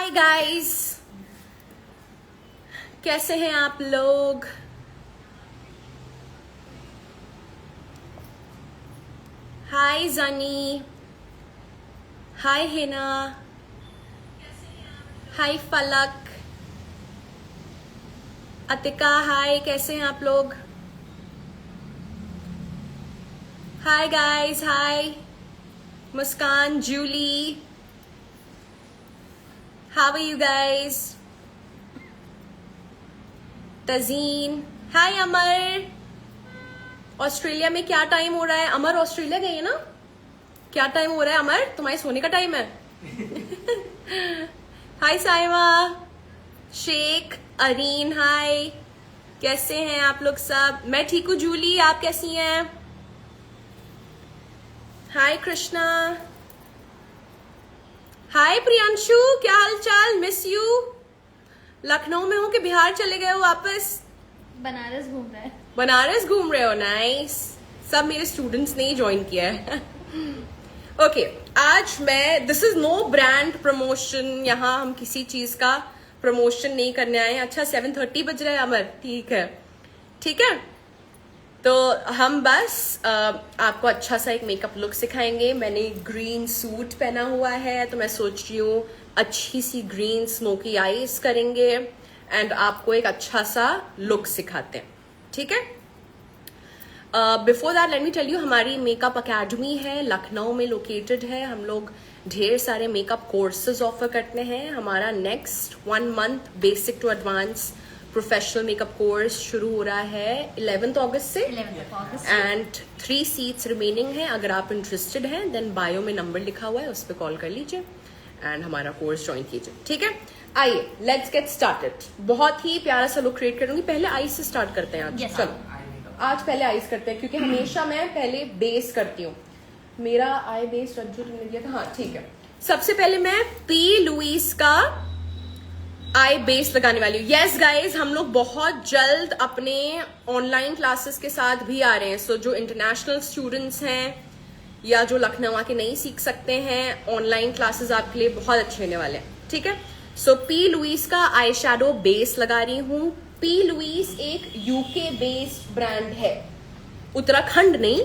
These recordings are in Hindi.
हाय गाइस, कैसे हैं आप लोग? हाय जनी, हाय हिना, हाय फलक, अतिका, हाय, कैसे हैं आप लोग? Hi guys, hi Muskan, Julie, how are you guys? Tazeen, hi Amar. Australia में क्या टाइम हो रहा है? अमर ऑस्ट्रेलिया गई है ना? क्या टाइम हो रहा है अमर? तुम्हारे सोने का टाइम है? हाय साइमा, शेख, अरीन, हाय, कैसे हैं आप लोग सब? मैं ठीक हूँ जूली, आप कैसी हैं? हाय कृष्णा, हाय प्रियांशु, क्या हाल चाल? Miss you. लखनऊ में हो कि बिहार चले गए हो वापस? बनारस घूम रहा है। बनारस घूम रहे हो, नाइस। सब मेरे स्टूडेंट्स ने ही ज्वाइन किया है। ओके, आज मैं, this is no brand promotion, यहाँ हम किसी चीज का प्रमोशन नहीं करने आए हैं। अच्छा 7:30 बज रहा है अमर, ठीक है ठीक है। तो हम बस आपको अच्छा सा एक मेकअप लुक सिखाएंगे। मैंने ग्रीन सूट पहना हुआ है, तो मैं सोच रही हूँ अच्छी सी ग्रीन स्मोकी आईज करेंगे एंड आपको एक अच्छा सा लुक सिखाते हैं, ठीक है। Before that let me tell you, हमारी मेकअप अकेडमी है, लखनऊ में लोकेटेड है। हम लोग ढेर सारे मेकअप कोर्सेज ऑफर करते हैं। हमारा next 1 month basic to advance professional makeup course शुरू हो रहा है 11th अगस्त से 11th August and 3 seats remaining है। अगर आप इंटरेस्टेड हैं देन बायो में नंबर लिखा हुआ है, उस पर कॉल कर लीजिए एंड हमारा कोर्स ज्वाइन कीजिए, ठीक है। आइए लेट्स गेट स्टार्टेड। बहुत ही प्यारा सा लुक क्रिएट करूंगी। पहले आईज से स्टार्ट करते हैं आज। Yes. चलो आज पहले आईज करते हैं, क्योंकि हमेशा मैं पहले बेस करती हूँ। मेरा आई बेस रज्जू तुमने दिया था, हाँ ठीक है। सबसे पहले मैं पी लुइस का आई बेस लगाने वाली हूँ। यस गाइज, हम लोग बहुत जल्द अपने ऑनलाइन क्लासेस के साथ भी आ रहे हैं। सो जो इंटरनेशनल स्टूडेंट्स हैं या जो लखनऊ आके नहीं सीख सकते हैं, ऑनलाइन क्लासेस आपके लिए बहुत अच्छे होने वाले हैं, ठीक है। सो पी लुइस का आई शैडो बेस लगा रही हूँ। पी लुइस एक यूके बेस्ड ब्रांड है, उत्तराखंड नहीं,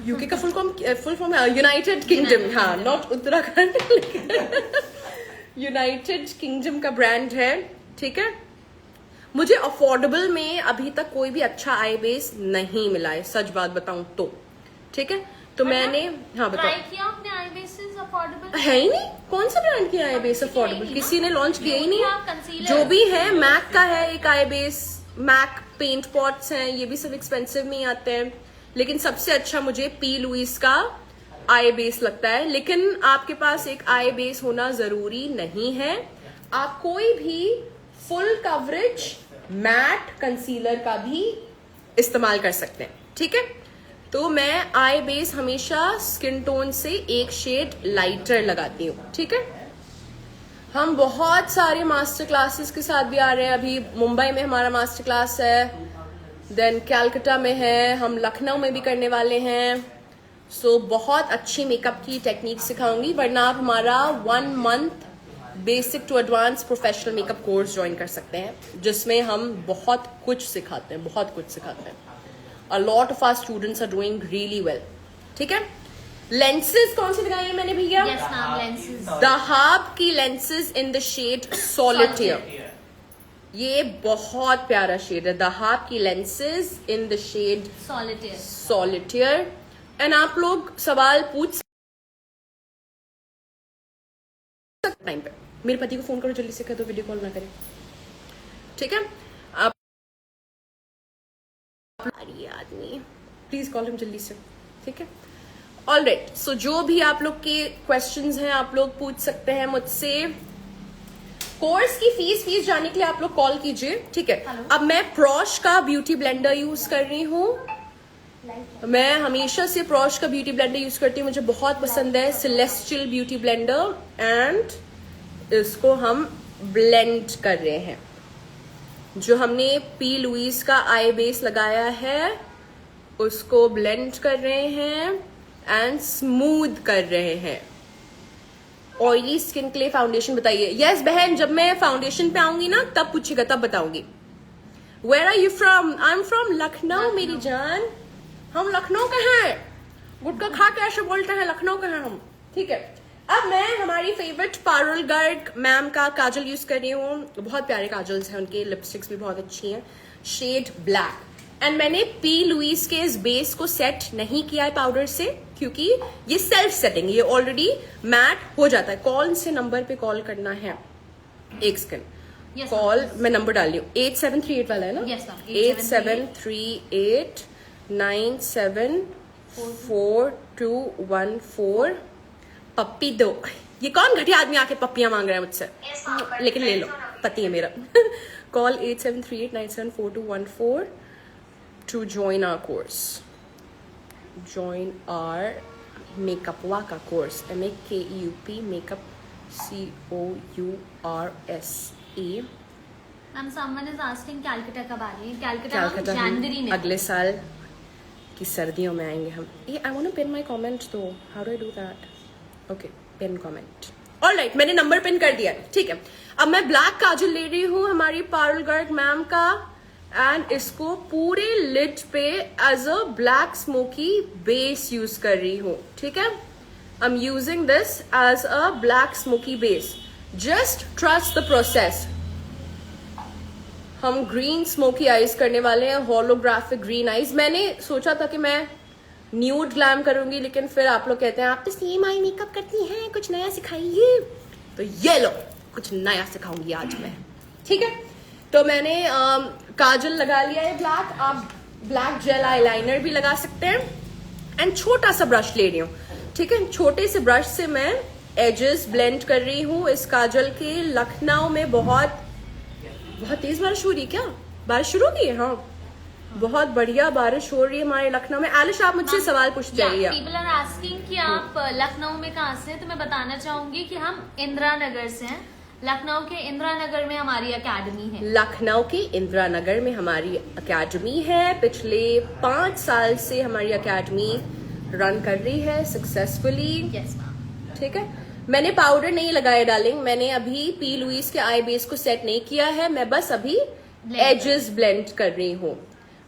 यूके का फुल फॉर्म है यूनाइटेड किंगडम, हाँ नॉट उत्तराखंड। यूनाइटेड किंगडम का ब्रांड है, ठीक है। मुझे अफोर्डेबल में अभी तक कोई भी अच्छा आई बेस नहीं मिला है, सच बात बताऊं तो, ठीक है। तो मैंने, हाँ बताओ, ट्राई किया आपने आई बेसिस अफोर्डेबल है ही नहीं। कौन सा ब्रांड की आई बेस अफोर्डेबल? किसी ने लॉन्च किया ही कंसीलर। नहीं। जो भी है, मैक का है एक आई बेस, मैक पेंट पॉट्स हैं, ये भी सब एक्सपेंसिव में ही आते हैं। लेकिन सबसे अच्छा मुझे पी लुइस का आई बेस लगता है। लेकिन आपके पास एक आई बेस होना जरूरी नहीं है, आप कोई भी फुल कवरेज मैट कंसीलर का भी इस्तेमाल कर सकते हैं, ठीक है। तो मैं आई बेस हमेशा स्किन टोन से एक शेड लाइटर लगाती हूँ, ठीक है। हम बहुत सारे मास्टर क्लासेस के साथ भी आ रहे हैं। अभी मुंबई में हमारा मास्टर क्लास है, देन कैलकाटा में है, हम लखनऊ में भी करने वाले हैं। सो बहुत अच्छी मेकअप की टेक्निक सिखाऊंगी, वरना आप हमारा 1 month basic to advance professional makeup course join कर सकते हैं, जिसमें हम बहुत कुछ सिखाते हैं, बहुत कुछ सिखाते हैं। A lot of our students are doing really well, ठीक है। लेंसेज कौन से लगाए हैं मैंने भैया? यस मैम, लेंसेज दहाब की lenses in the shade solitaire. ये बहुत प्यारा शेड है, दहाब की lenses in the shade solitaire. Solitaire. And आप लोग सवाल पूछ टाइम पे मेरे पति को फोन करो, जल्दी से कह दो वीडियो कॉल ना करें, ठीक है। आप ये आदमी प्लीज कॉल हिम जल्दी से, ठीक है। ऑलराइट, सो जो भी आप लोग के क्वेश्चंस हैं आप लोग पूछ सकते हैं मुझसे। कोर्स की फीस जानने के लिए आप लोग कॉल कीजिए, ठीक है। Hello. अब मैं प्रॉश का ब्यूटी ब्लेंडर यूज कर रही हूँ। मैं हमेशा से प्रॉश का ब्यूटी ब्लेंडर यूज करती हूँ, मुझे बहुत पसंद है, सेलेस्टियल ब्यूटी ब्लेंडर। एंड इसको हम ब्लेंड कर रहे हैं। जो हमने पी लुइस का आई बेस लगाया है उसको ब्लेंड कर रहे हैं एंड स्मूथ कर रहे हैं। ऑयली स्किन के लिए फाउंडेशन बताइए। यस बहन, जब मैं फाउंडेशन पे आऊंगी ना तब पूछेगा, तब बताऊंगी। Where are you from? I am from Lucknow मेरी जान। हम लखनऊ के हैं। गुटका खा के ऐसे बोलते हैं लखनऊ के हैं हम। ठीक है, अब मैं हमारी फेवरेट पारुल गर्ग मैम का काजल यूज कर रही हूँ। बहुत प्यारे काजल्स हैं उनके, लिपस्टिक्स भी बहुत अच्छी हैं। Shade black. एंड मैंने पी लुइस के इस बेस को सेट नहीं किया है पाउडर से, क्योंकि ये सेल्फ सेटिंग, ये ऑलरेडी मैट हो जाता है। कौन से नंबर पे कॉल करना है? एक सेकंड, Yes, कॉल ma'am. मैं नंबर डाल रही हूँ। 8738 वाला है ना? Yes, ma'am. 8738974214। पप्पी दो। ये कौन घटिया आदमी आके पप्पियां मांग रहा है मुझसे? लेकिन ले लो, पति है मेरा। Call 8738974214 to join our course. Join our makeup waka course. MAKEUP makeup COURSE. Ma'am, someone is asking Calcutta कब आ रही है? Calcutta हम Calcutta हम जनवरी में। अगले साल की सर्दियों में आएंगे हम। ये I want to pin my comment though. How do I do that? Okay, pin comment. Alright, मैंने नंबर पिन कर दिया है। ठीक है, अब मैं ब्लैक काजल ले रही हूँ हमारी पारुल गर्ग मैम का, एंड इसको पूरे लिड पे as a black smoky base use कर रही हूँ। ठीक है, I am using this as a black smoky base. Just trust the process. हम ग्रीन स्मोकी आईज करने वाले हैं, होलोग्राफिक ग्रीन आईज। मैंने सोचा था कि मैं न्यूड ग्लैम करूंगी, लेकिन फिर आप लोग कहते हैं आप तो सेम आई मेकअप करती हैं, कुछ नया सिखाइए। तो ये लो, कुछ नया सिखाऊंगी आज मैं। ठीक है, तो मैंने काजल लगा लिया है ब्लैक। आप ब्लैक जेल आईलाइनर भी लगा सकते हैं। एंड छोटा सा ब्रश ले रही हूँ। ठीक है, छोटे से ब्रश से मैं एजेस ब्लेंड कर रही हूँ इस काजल के। लखनऊ में बहुत तेज बारिश हो रही है। क्या बारिश शुरू हो गई है? हाँ, बहुत बढ़िया बारिश हो रही है हमारे लखनऊ में। आलिश, आप मुझसे सवाल पूछते रहिए। पीपल आर आस्किंग कि आप लखनऊ में कहाँ से हैं, तो मैं बताना चाहूंगी कि हम इंदिरा नगर से हैं। लखनऊ के इंदिरा नगर में हमारी अकेडमी है। लखनऊ के इंदिरा नगर में हमारी अकेडमी है। पिछले 5 साल से हमारी अकेडमी रन कर रही है सक्सेसफुली। Yes ma'am. ठीक है, मैंने पाउडर नहीं लगाया डार्लिंग। मैंने अभी पी लुइस के आई बेस को सेट नहीं किया है। मैं बस अभी एजेस ब्लेंड कर रही हूँ।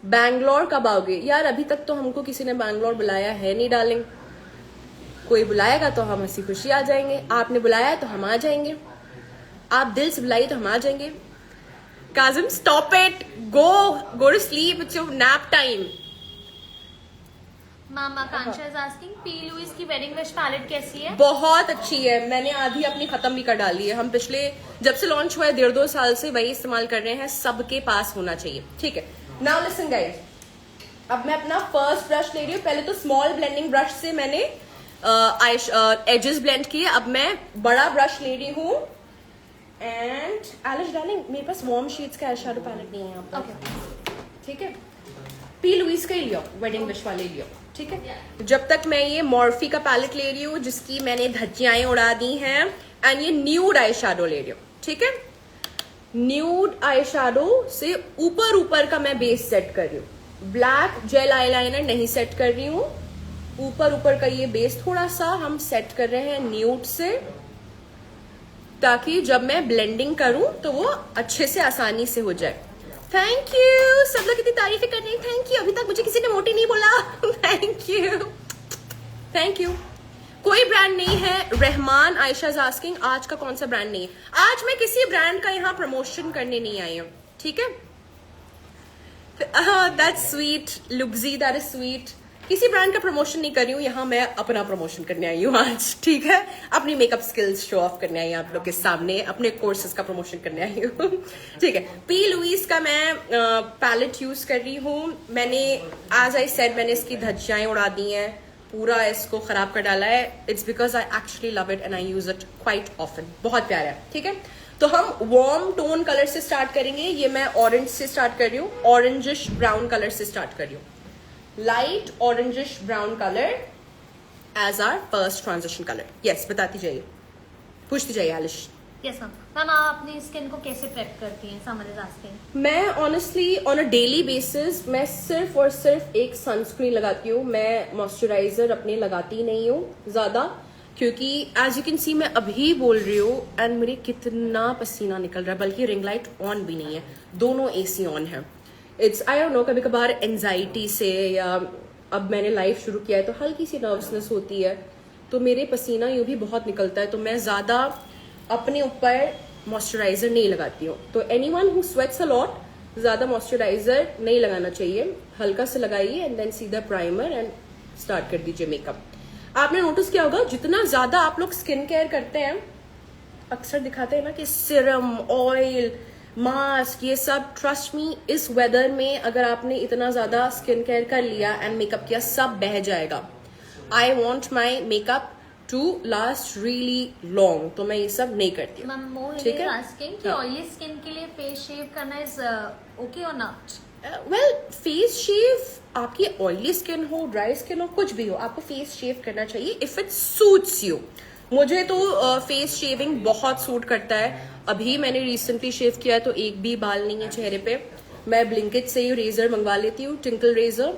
बैंगलोर कब आओगे? यार अभी तक तो हमको किसी ने बैंगलोर बुलाया है नहीं डार्लिंग। कोई बुलाएगा तो हम हंसी खुशी आ जाएंगे। आपने बुलाया तो हम आ जाएंगे। आप दिल से बुलाइए तो हम आ जाएंगे। Kazim stop it, go to sleep, it's your nap time. मामा Kansha is asking P Louis की वेडिंग विश पैलेट कैसी है? बहुत अच्छी है। मैंने आधी अपनी खत्म भी कर डाली है। हम पिछले जब से लॉन्च हुआ है 1.5-2 साल से वही इस्तेमाल कर रहे हैं। सबके पास होना चाहिए। ठीक है, नाउ लिसन गाइस, अब मैं अपना फर्स्ट ब्रश ले रही हूँ। पहले तो स्मॉल ब्लेंडिंग ब्रश से मैंने एजेस ब्लेंड किए। अब मैं बड़ा ब्रश ले रही हूँ। एंड एलिश डार्लिंग, मेरे पास वार्म शेड्स का आई शैडो पैलेट नहीं है यहाँ पर। ठीक है, पी लुइस का ही लियो, वेडिंग विश वाले लियो। ठीक है, जब तक मैं ये मॉर्फी का पैलेट ले रही हूँ जिसकी मैंने धज्जियाएं उड़ा दी हैं। एंड ये न्यूड आई शैडो ले रही हूँ। ठीक है, न्यूड आई शैडो से ऊपर का मैं बेस सेट कर रही हूँ। ब्लैक जेल आईलाइनर नहीं सेट कर रही हूँ। ऊपर का ये बेस थोड़ा सा हम सेट कर रहे हैं न्यूड से, ताकि जब मैं ब्लेंडिंग करूं तो वो अच्छे से आसानी से हो जाए। थैंक यू, सब लोग कितनी तारीफें कर रहे हैं। थैंक यू, अभी तक मुझे किसी ने मोटी नहीं बोला। Thank you. कोई ब्रांड नहीं है। रहमान आयशा इज आस्किंग आज का कौन सा ब्रांड नहीं है? आज मैं किसी ब्रांड का यहाँ प्रमोशन करने नहीं आई हूँ। ठीक है, दैट्स स्वीट लुब्जी, दैट इज स्वीट। किसी ब्रांड का प्रमोशन नहीं कर रही हूँ यहाँ, मैं अपना प्रमोशन करने आई हूँ आज। ठीक है, अपनी मेकअप स्किल्स शो ऑफ करने आई हूँ आप लोग के सामने, अपने कोर्सेज का प्रमोशन करने आई हूँ। ठीक है, पी लुइस का मैं पैलेट यूज कर रही हूँ। मैंने एज आई सेड मैंने इसकी धज्जियाएं उड़ा दी हैं, पूरा इसको खराब कर डाला है। It's because I actually love it and I use it quite often. बहुत प्यारा है। ठीक है, तो हम वार्म टोन कलर से स्टार्ट करेंगे। ये मैं ऑरेंज से स्टार्ट कर रही हूँ, ऑरेंजिश ब्राउन कलर से स्टार्ट कर रही हूँ। Light orangish brown colour as our first transition colour. Yes, बताती जाइए, पूछती जाइए आलिश। Yes ma'am. मैम आप अपनी स्किन को कैसे प्रेप करती हैं? समझ आस्किंग। मैं honestly on a daily basis मैं सिर्फ और सिर्फ एक सनस्क्रीन लगाती हूँ। मैं मॉइस्चराइजर अपने लगाती नहीं हूँ ज्यादा। क्योंकि एज यू कैन सी मैं अभी बोल रही हूँ एंड मेरे कितना पसीना निकल रहा है, बल्कि रिंग लाइट ऑन भी नहीं है, दोनों AC ऑन है। इट्स आई डोंट नो, कभी कभार एंजाइटी से या अब मैंने लाइफ शुरू किया है तो हल्की सी नर्वसनेस होती है, तो मेरे पसीना यूं भी बहुत निकलता है, तो मैं ज़्यादा अपने ऊपर मॉइस्चराइजर नहीं लगाती हूँ। तो anyone who sweats a lot, ज़्यादा मॉइस्चराइजर नहीं लगाना चाहिए, हल्का से लगाइए एंड देन सीधा प्राइमर एंड स्टार्ट कर दीजिए मेकअप। आपने नोटिस किया होगा जितना ज़्यादा आप लोग स्किन केयर करते हैं, अक्सर दिखाते हैं ना कि सीरम, ऑयल, मास्क, ये सब, ट्रस्ट मी इस वेदर में अगर आपने इतना ज्यादा स्किन केयर कर लिया एंड मेकअप किया, सब बह जाएगा। I want my makeup to last really long, तो मैं ये सब नहीं करती हूँ। ठीक है, आस्किंग कि ऑयली स्किन के लिए फेस शेव करना इज ओके और नॉट? वेल, फेस शेव, आपकी ऑयली स्किन हो, ड्राई स्किन हो, कुछ भी हो, आपको फेस शेव करना चाहिए इफ इट सूट्स यू। मुझे तो फेस शेविंग बहुत सूट करता है। अभी मैंने रिसेंटली शेव किया है तो एक भी बाल नहीं है चेहरे पे। मैं ब्लिंकिट से ही रेजर मंगवा लेती हूँ, Tinkle razor,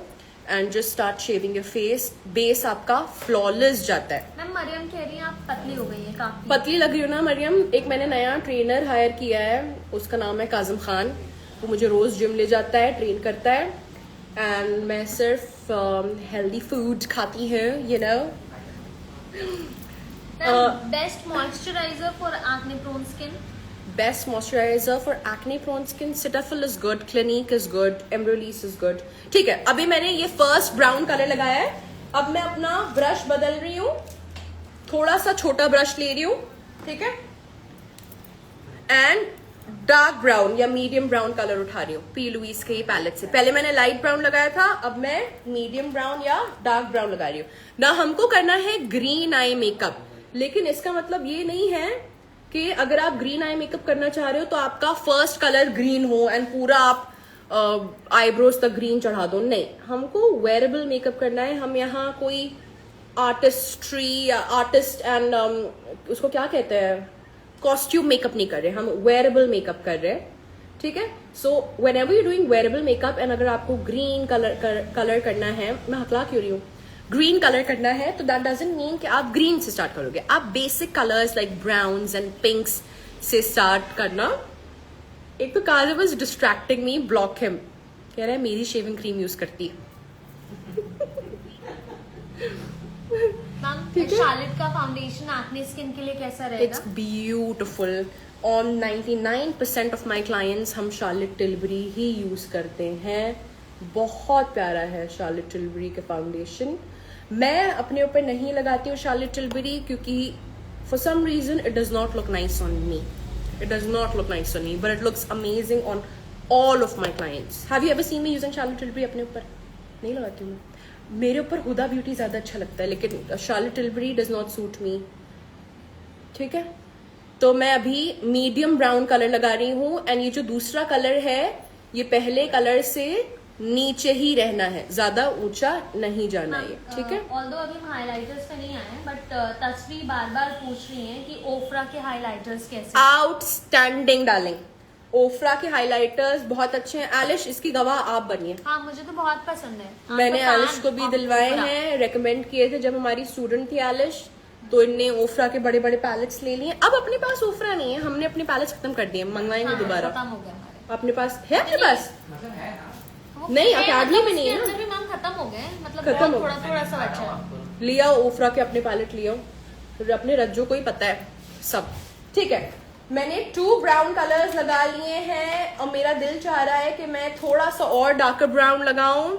and just start shaving your face. Base आपका फ्लॉलेस जाता है। मैम मरियम कह रही है आप पतली हो गई है काफी। पतली लग रही हो ना मरियम? एक मैंने नया ट्रेनर हायर किया है, उसका नाम है काजिम खान। वो मुझे रोज जिम ले जाता है, ट्रेन करता है, एंड मैं सिर्फ हेल्दी फूड खाती हूँ, you know. Best moisturiser for acne prone skin? Best moisturizer for acne prone skin, Cetaphil is good, Clinique is good, Embryolisse is good. ठीक है, अभी मैंने ये फर्स्ट ब्राउन कलर लगाया है। अब मैं अपना ब्रश बदल रही हूँ, थोड़ा सा छोटा ब्रश ले रही हूँ, ठीक है, एंड डार्क ब्राउन या मीडियम ब्राउन कलर उठा रही हूँ पी लुइस के पैलेट से। पहले मैंने लाइट ब्राउन लगाया था, अब मैं मीडियम ब्राउन या डार्क ब्राउन लगा रही हूँ ना। हमको करना है ग्रीन आई मेकअप, लेकिन इसका मतलब ये नहीं है कि अगर आप ग्रीन आई मेकअप करना चाह रहे हो तो आपका फर्स्ट कलर ग्रीन हो एंड पूरा आप आईब्रोज तक ग्रीन चढ़ा दो। नहीं, हमको वेरेबल मेकअप करना है। हम यहाँ कोई आर्टिस्ट्री या आर्टिस्ट एंड उसको क्या कहते हैं, कॉस्ट्यूम मेकअप नहीं कर रहे, हम वेरेबल मेकअप कर रहे हैं, ठीक है। So whenever you doing wearable makeup and अगर आपको ग्रीन कलर करना है, मैं हकला क्यों रही हूँ, ग्रीन कलर करना है, तो दैट डजंट मीन कि आप ग्रीन से स्टार्ट करोगे। आप basic colours like browns and pinks से स्टार्ट करना। एक तो Kajal was distracting me, block him, कह रहा है मेरी शेविंग क्रीम यूज करती है। मैम शार्लेट का फाउंडेशन एक्ने स्किन के लिए कैसा रहेगा? It's beautiful. On 99% of my clients हम शार्लेट टिलबरी ही यूज करते हैं। बहुत प्यारा है शार्लेट टिलबरी का फाउंडेशन। मैं अपने ऊपर नहीं लगाती हूँ शार्लेट टिलबरी क्योंकि for some reason it does not look nice on me. It does not look nice on me, but it looks amazing on all of my clients. Have you ever seen me using Charlotte Tilbury? अपने ऊपर नहीं लगाती हूँ। मेरे ऊपर हुदा ब्यूटी ज्यादा अच्छा लगता है, लेकिन Charlotte Tilbury does not suit me, ठीक है। तो मैं अभी मीडियम ब्राउन कलर लगा रही हूँ, एंड ये जो दूसरा कलर है ये पहले कलर से नीचे ही रहना है, ज्यादा ऊंचा नहीं जाना है, ठीक है। ऑल्दो अभी हम हाइलाइटर्स पे नहीं आए हैं, बट तस्वीर बार बार पूछ रही हैं कि ओफ्रा के हाइलाइटर्स कैसे? आउटस्टैंडिंग डार्लिंग, ओफ्रा के हाइलाइटर्स बहुत अच्छे हैं। एलिश इसकी गवाह आप बनिए। हाँ, मुझे तो बहुत पसंद है। मैंने एलिश को भी दिलवाए हैं, रेकमेंड किए थे जब हमारी स्टूडेंट थी एलिश, तो इनने ओफ्रा के बड़े बड़े पैलेट्स ले लिए। अब अपने पास ओफ्रा नहीं है, हमने अपने पैलेट्स खत्म कर दिए, मंगवाएंगे दोबारा। खत्म हो गया हमारे। अपने पास है? अपने पास नहीं, अकेडमी में नहीं है ना, भी मैम खत्म हो गए, मतलब खत्म हो थोड़ा थोड़ा सा बचा है। लिया ओफ्रा के अपने पैलेट लिया, फिर अपने रज्जो को ही पता है सब, ठीक है। मैंने 2 ब्राउन कलर्स लगा लिए हैं और मेरा दिल चाह रहा है कि मैं थोड़ा सा और डार्कर ब्राउन लगाऊं,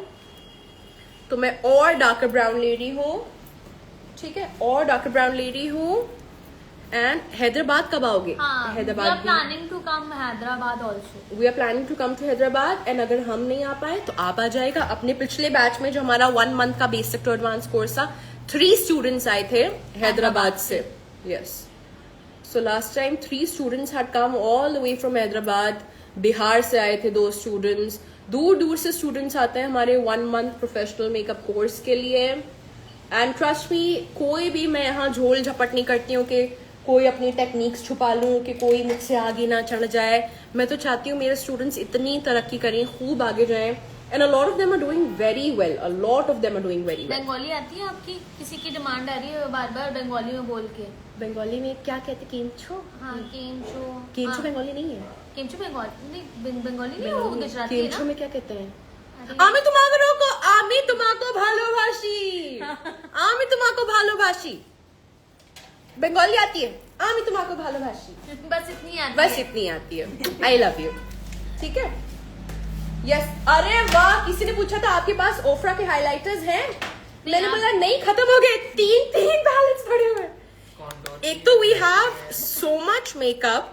तो मैं और डार्कर ब्राउन ले रही हूँ, ठीक है, और डार्कर ब्राउन ले रही हूँ। एंड हैदराबाद कब आओगे? Hyderabad we are planning to come Hyderabad also. We are planning to come to Hyderabad, and अगर हम नहीं आ पाए तो आप आ जाएगा। अपने पिछले बैच में जो हमारा 1 मंथ का बेसिक टू एडवांस कोर्स था, 3 स्टूडेंट्स आए थे हैदराबाद से। Yes, so last time 3 students had come all the way from Hyderabad. Bihar से आए थे 2 स्टूडेंट्स। दूर दूर से स्टूडेंट्स आते हैं हमारे 1 मंथ प्रोफेशनल मेकअप कोर्स के लिए। एंड ट्रस्ट मी, कोई भी मैं यहाँ झोल झपट नहीं करती हूँ कि कोई अपनी टेक्निक्स छुपा लूं, कि कोई मुझसे आगे ना चढ़ जाए। मैं तो चाहती हूँ मेरे स्टूडेंट्स इतनी तरक्की करें, खूब आगे जाएं, and a lot of them are doing very well. A lot of them are doing very well. Bengali आती है आपकी? किसी की डिमांड आ रही है बार बार बंगाली में बोल के? बंगाली में क्या कहते? केमचो? हाँ केमचो। केमचो बंगाली नहीं है। केमचो बंगाली नहीं, बंगाली नहीं, वो गुजराती है केमचो ना। में क्या कहते हैं? अरे, আমি তোমাকে ভালোবাসি। আমি তোমাকে ভালোবাসি। बंगाली आती है? আমি তোমাকে ভালোবাসি। बस इतनी आती बस है। इतनी आती है। I love you. ठीक है। यस। अरे वाह, किसी ने पूछा था आपके पास ओफ्रा के हाइलाइटर्स हैं? मैंने बोला नहीं, खत्म हो गए। तीन बैलेंस पड़े हुए हैं। एक तो we have so much makeup,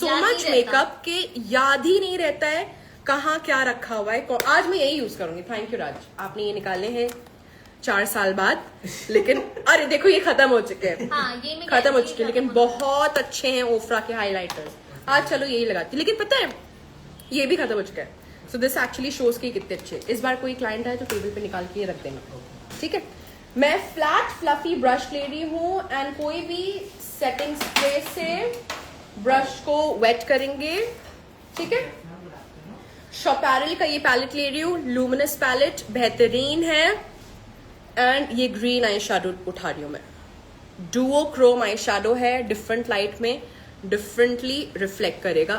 याद नहीं रहता। के याद ही नहीं रहता है कहाँ क्या रखा हुआ है। आज मैं यही यूज करूंगी। थैंक यू राज, आपने ये निकाले हैं 4 साल बाद। लेकिन अरे देखो ये खत्म हो चुके हैं। हाँ, ये मैं खत्म हो कहती चुके हैं, हूँ, लेकिन खत्म हो बहुत अच्छे हैं ओफ्रा के हाइलाइटर्स। आज चलो यही लगाती हूँ, लेकिन पता है ये भी खत्म हो चुका है। सो दिस एक्चुअली शोज के कितने अच्छे। इस बार कोई क्लाइंट आए तो टेबल पे निकाल के रख देना, ठीक है। मैं फ्लैट फ्लफी ब्रश ले रही हूँ एंड कोई भी सेटिंग स्प्रे से ब्रश को वेट करेंगे, ठीक है। शॉपैरल का ये पैलेट ले रही हूँ, लूमिनस पैलेट, बेहतरीन है। एंड ये ग्रीन आई शैडो उठा रही हूँ मैं। डुओ क्रोम आई शैडो है, डिफरेंट लाइट में डिफरेंटली रिफ्लेक्ट करेगा।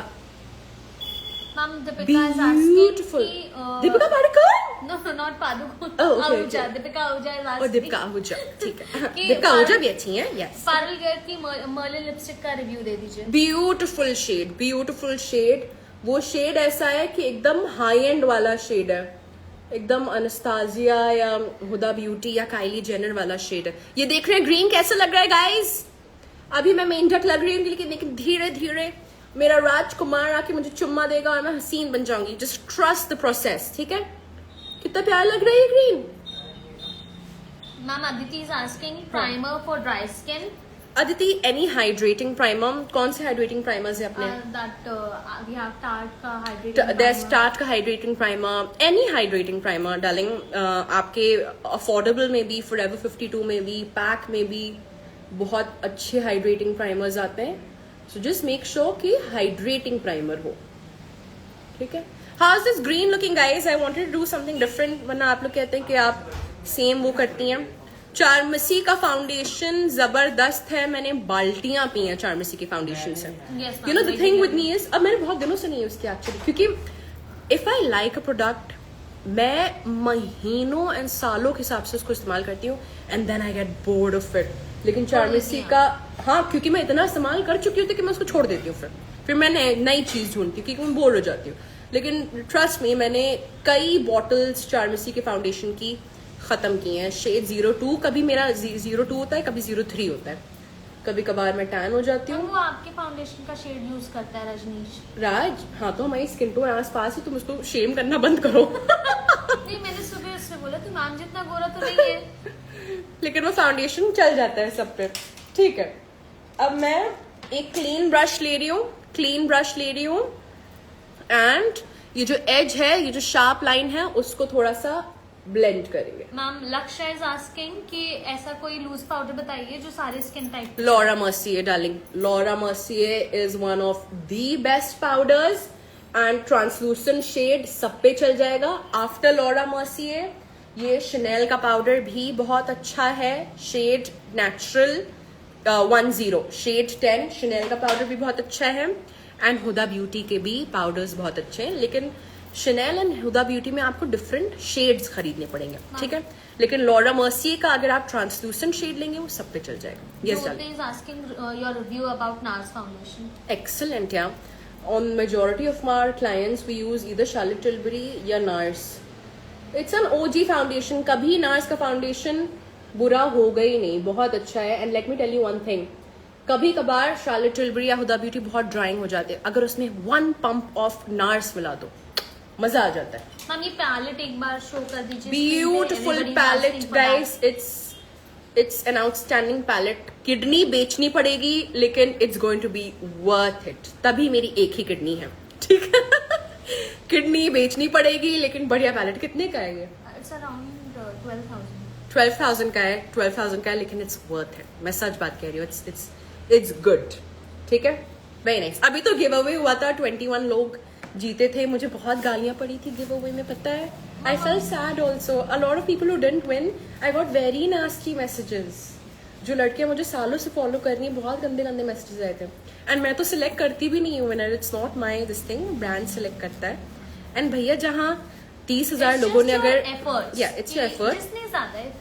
Ma'am Deepika is asking beautiful. कि, Deepika Padukone? No, not Padukone. Oh, okay, Ahuja, okay. Deepika Ahuja is और asking दीपिका आहूजा, ठीक है। कि दीपिका आहूजा भी अच्छी है। यस। पारुल गर्ग की मर्लिन लिपस्टिक का रिव्यू दे दीजिए। Beautiful shade, beautiful shade. वो शेड ऐसा है कि एकदम हाई एंड वाला शेड है, एकदम अनस्ताजिया या हुदा ब्यूटी या काइली जेनर वाला शेड है। ये देख रहे हैं ग्रीन कैसा लग रहा है गाइस? अभी मैं मेंढक लग रही हूँ, लेकिन धीरे धीरे मेरा राजकुमार आके मुझे चुम्मा देगा और मैं हसीन बन जाऊंगी। जस्ट ट्रस्ट द प्रोसेस, ठीक है। कितना प्यारा लग रहा है ये green. Ma'am Aditi is asking primer for dry skin Aditi, any hydrating primer? कौन से हाइड्रेटिंग प्राइमर्स है अपने? that we have Tarte का hydrating There's primer। Tarte का hydrating primer, any hydrating primer darling. आपके अफोर्डेबल में भी, Forever 52 में भी, पैक में भी बहुत अच्छे हाइड्रेटिंग प्राइमर्स आते हैं। सो जस्ट मेक श्योर कि हाइड्रेटिंग प्राइमर हो, ठीक है। How is this green looking guys? I wanted to do something different, वरना आप लोग कहते हैं कि आप सेम वो करती हैं। चारमसी का फाउंडेशन जबरदस्त है। मैंने बाल्टियां पी हैं चारमसी की फाउंडेशन से। Yes, you know the ma'am, thing with me is, अब मैंने बहुत दिनों से नहीं यूज किया एक्चुअली, क्योंकि if I like a product मैं महीनों एंड सालों के हिसाब से उसको इस्तेमाल करती हूँ and then I get bored of it. लेकिन चारमसी का, हाँ, क्योंकि मैं इतना इस्तेमाल कर चुकी हूँ कि मैं उसको छोड़ देती हूँ, फिर मैं नई चीज ढूंढती हूँ क्योंकि मैं बोर हो जाती हूँ। लेकिन ट्रस्ट मी, मैंने कई बॉटल्स चारमसी के फाउंडेशन की खत्म की हैं। शेड 02, कभी मेरा 02 होता है, कभी 03 होता है, कभी कभार मैं टैन हो जाती हूँ। वो आपके फाउंडेशन का शेड यूज करता है रजनीश। राज, हाँ, तो हमारी स्किन टोन आस पास है, तुम उसको शेम करना बंद करो। नहीं, मैंने सुबह उससे बोला तू मैम जितना गोरा तो नहीं है। लेकिन वो फाउंडेशन चल जाता है सब पे, ठीक है। अब मैं एक क्लीन ब्रश ले रही हूँ एंड ये जो एज है, ये जो शार्प लाइन है, उसको थोड़ा सा ब्लेंड करेंगे। मैम लक्ष्य इज आस्किंग कि ऐसा कोई लूज पाउडर बताइए जो सारे skin type. Laura Mercier, darling. Laura Mercier is one of the best powders and translucent shade सब पे चल जाएगा। After Laura Mercier, ये Chanel का पाउडर भी बहुत अच्छा है, शेड नेचुरल 10, शेड 10। Chanel का पाउडर भी बहुत अच्छा है एंड हुदा ब्यूटी के भी पाउडर्स बहुत अच्छे हैं, लेकिन Chanel एंड हुदा ब्यूटी में आपको डिफरेंट शेड्स खरीदने पड़ेंगे, ठीक है। लेकिन लॉरा मर्सियर का अगर आप ट्रांसलूसेंट शेड लेंगे वो सब पे चल जाएगा। Yes is asking your review about NARS foundation. Excellent. Yeah on majority of my clients we use either Charlotte Tilbury या NARS. It's an OG foundation. कभी नार्स का फाउंडेशन बुरा होगा ही नहीं, बहुत अच्छा है। And let me tell you one thing, कभी कभार शार्लेट टिल्बरी या हुदा ब्यूटी बहुत ड्राइंग हो जाते हैं, अगर उसमें 1 पंप ऑफ नार्स मिला दो मजा आ जाता है। मैम ये पैलेट एक बार शो कर दीजिए। Beautiful palette guys, it's an outstanding palette. Kidney बेचनी पड़ेगी लेकिन it's going to be worth it. तभी मेरी एक ही किडनी है, ठीक है। किडनी बेचनी पड़ेगी लेकिन बढ़िया पैलेट। कितने का है ये? इट्स अराउंड 12,000 का है। 12,000 का है, लेकिन इट्स वर्थ है। मैं सच बात कह रही हूँ, इट्स गुड, ठीक है। Very nice. अभी तो गिव अवे हुआ था, 21 लोग जीते थे। मुझे बहुत गालियां पड़ी थी गिव अवे में, पता है। I felt sad also. A lot of people who didn't win, I got very nasty messages. जो लड़कियां मुझे सालों से फॉलो कर रही हैं, बहुत गंदे गंदे मैसेजेस आए थे. एंड मैं तो सिलेक्ट करती भी नहीं हूँ winner. It's not my this thing. Brand select करता है. एंड भैया जहाँ 30,000 लोगों ने अगर इट्स योर एफर्ट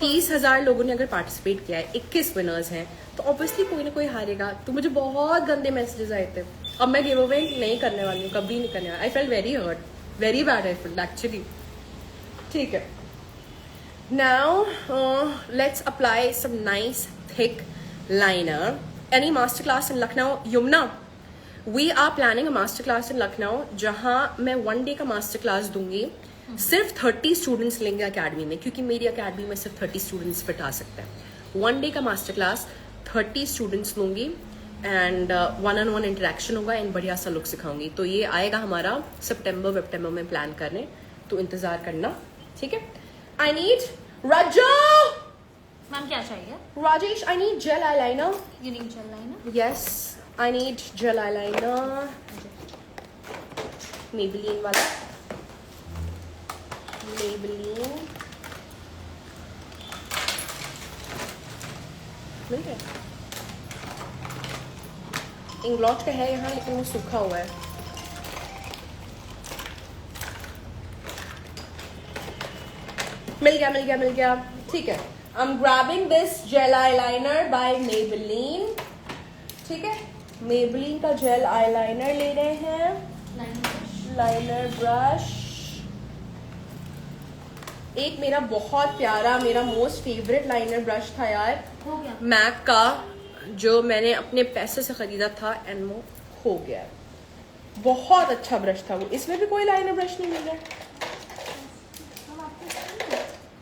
30,000 लोगों ने अगर पार्टिसिपेट किया है, 21 विनर्स हैं, तो ऑब्वियसली कोई ना कोई हारेगा. तो मुझे बहुत गंदे मैसेजेस आए थे. अब मैं गिव अवे नहीं करने वाली हूँ, कभी नहीं करने वाली. I felt very hurt, very bad. I felt actually. ठीक है. Now let's apply some nice thick liner. Any masterclass in Lucknow? Yumna, we are planning a masterclass in Lucknow जहाँ मैं 1 day का masterclass दूंगी. सिर्फ 30 स्टूडेंट्स लेंगे अकेडमी में, क्योंकि मेरी अकेडमी में सिर्फ 30 स्टूडेंट्स फिट आ सकते हैं. 1 day का masterclass 30 स्टूडेंट्स लूंगी एंड 1-on-1 इंटरेक्शन होगा एंड बढ़िया सा लुक सिखाऊंगी. तो ये आएगा हमारा सितंबर में प्लान करने, तो इंतजार करना. ठीक है. I need Raja. मैम क्या चाहिए? Rajesh, I need gel eyeliner. You need gel liner? Yes, I need gel eyeliner. Maybelline वाला. Maybelline. मिल गया. इंग्लॉट का है यहाँ, लेकिन वो सूखा हुआ है. मिल गया. ठीक है. I'm grabbing this gel eyeliner by Maybelline. ठीक है. Maybelline का gel eyeliner ले रहे हैं. Liner brush. एक मेरा बहुत प्यारा, मेरा मोस्ट फेवरेट लाइनर ब्रश था यार, हो गया. मैक का, जो मैंने अपने पैसे से खरीदा था एंड वो हो गया. बहुत अच्छा ब्रश था वो. इसमें भी कोई लाइनर ब्रश नहीं मिल रहा.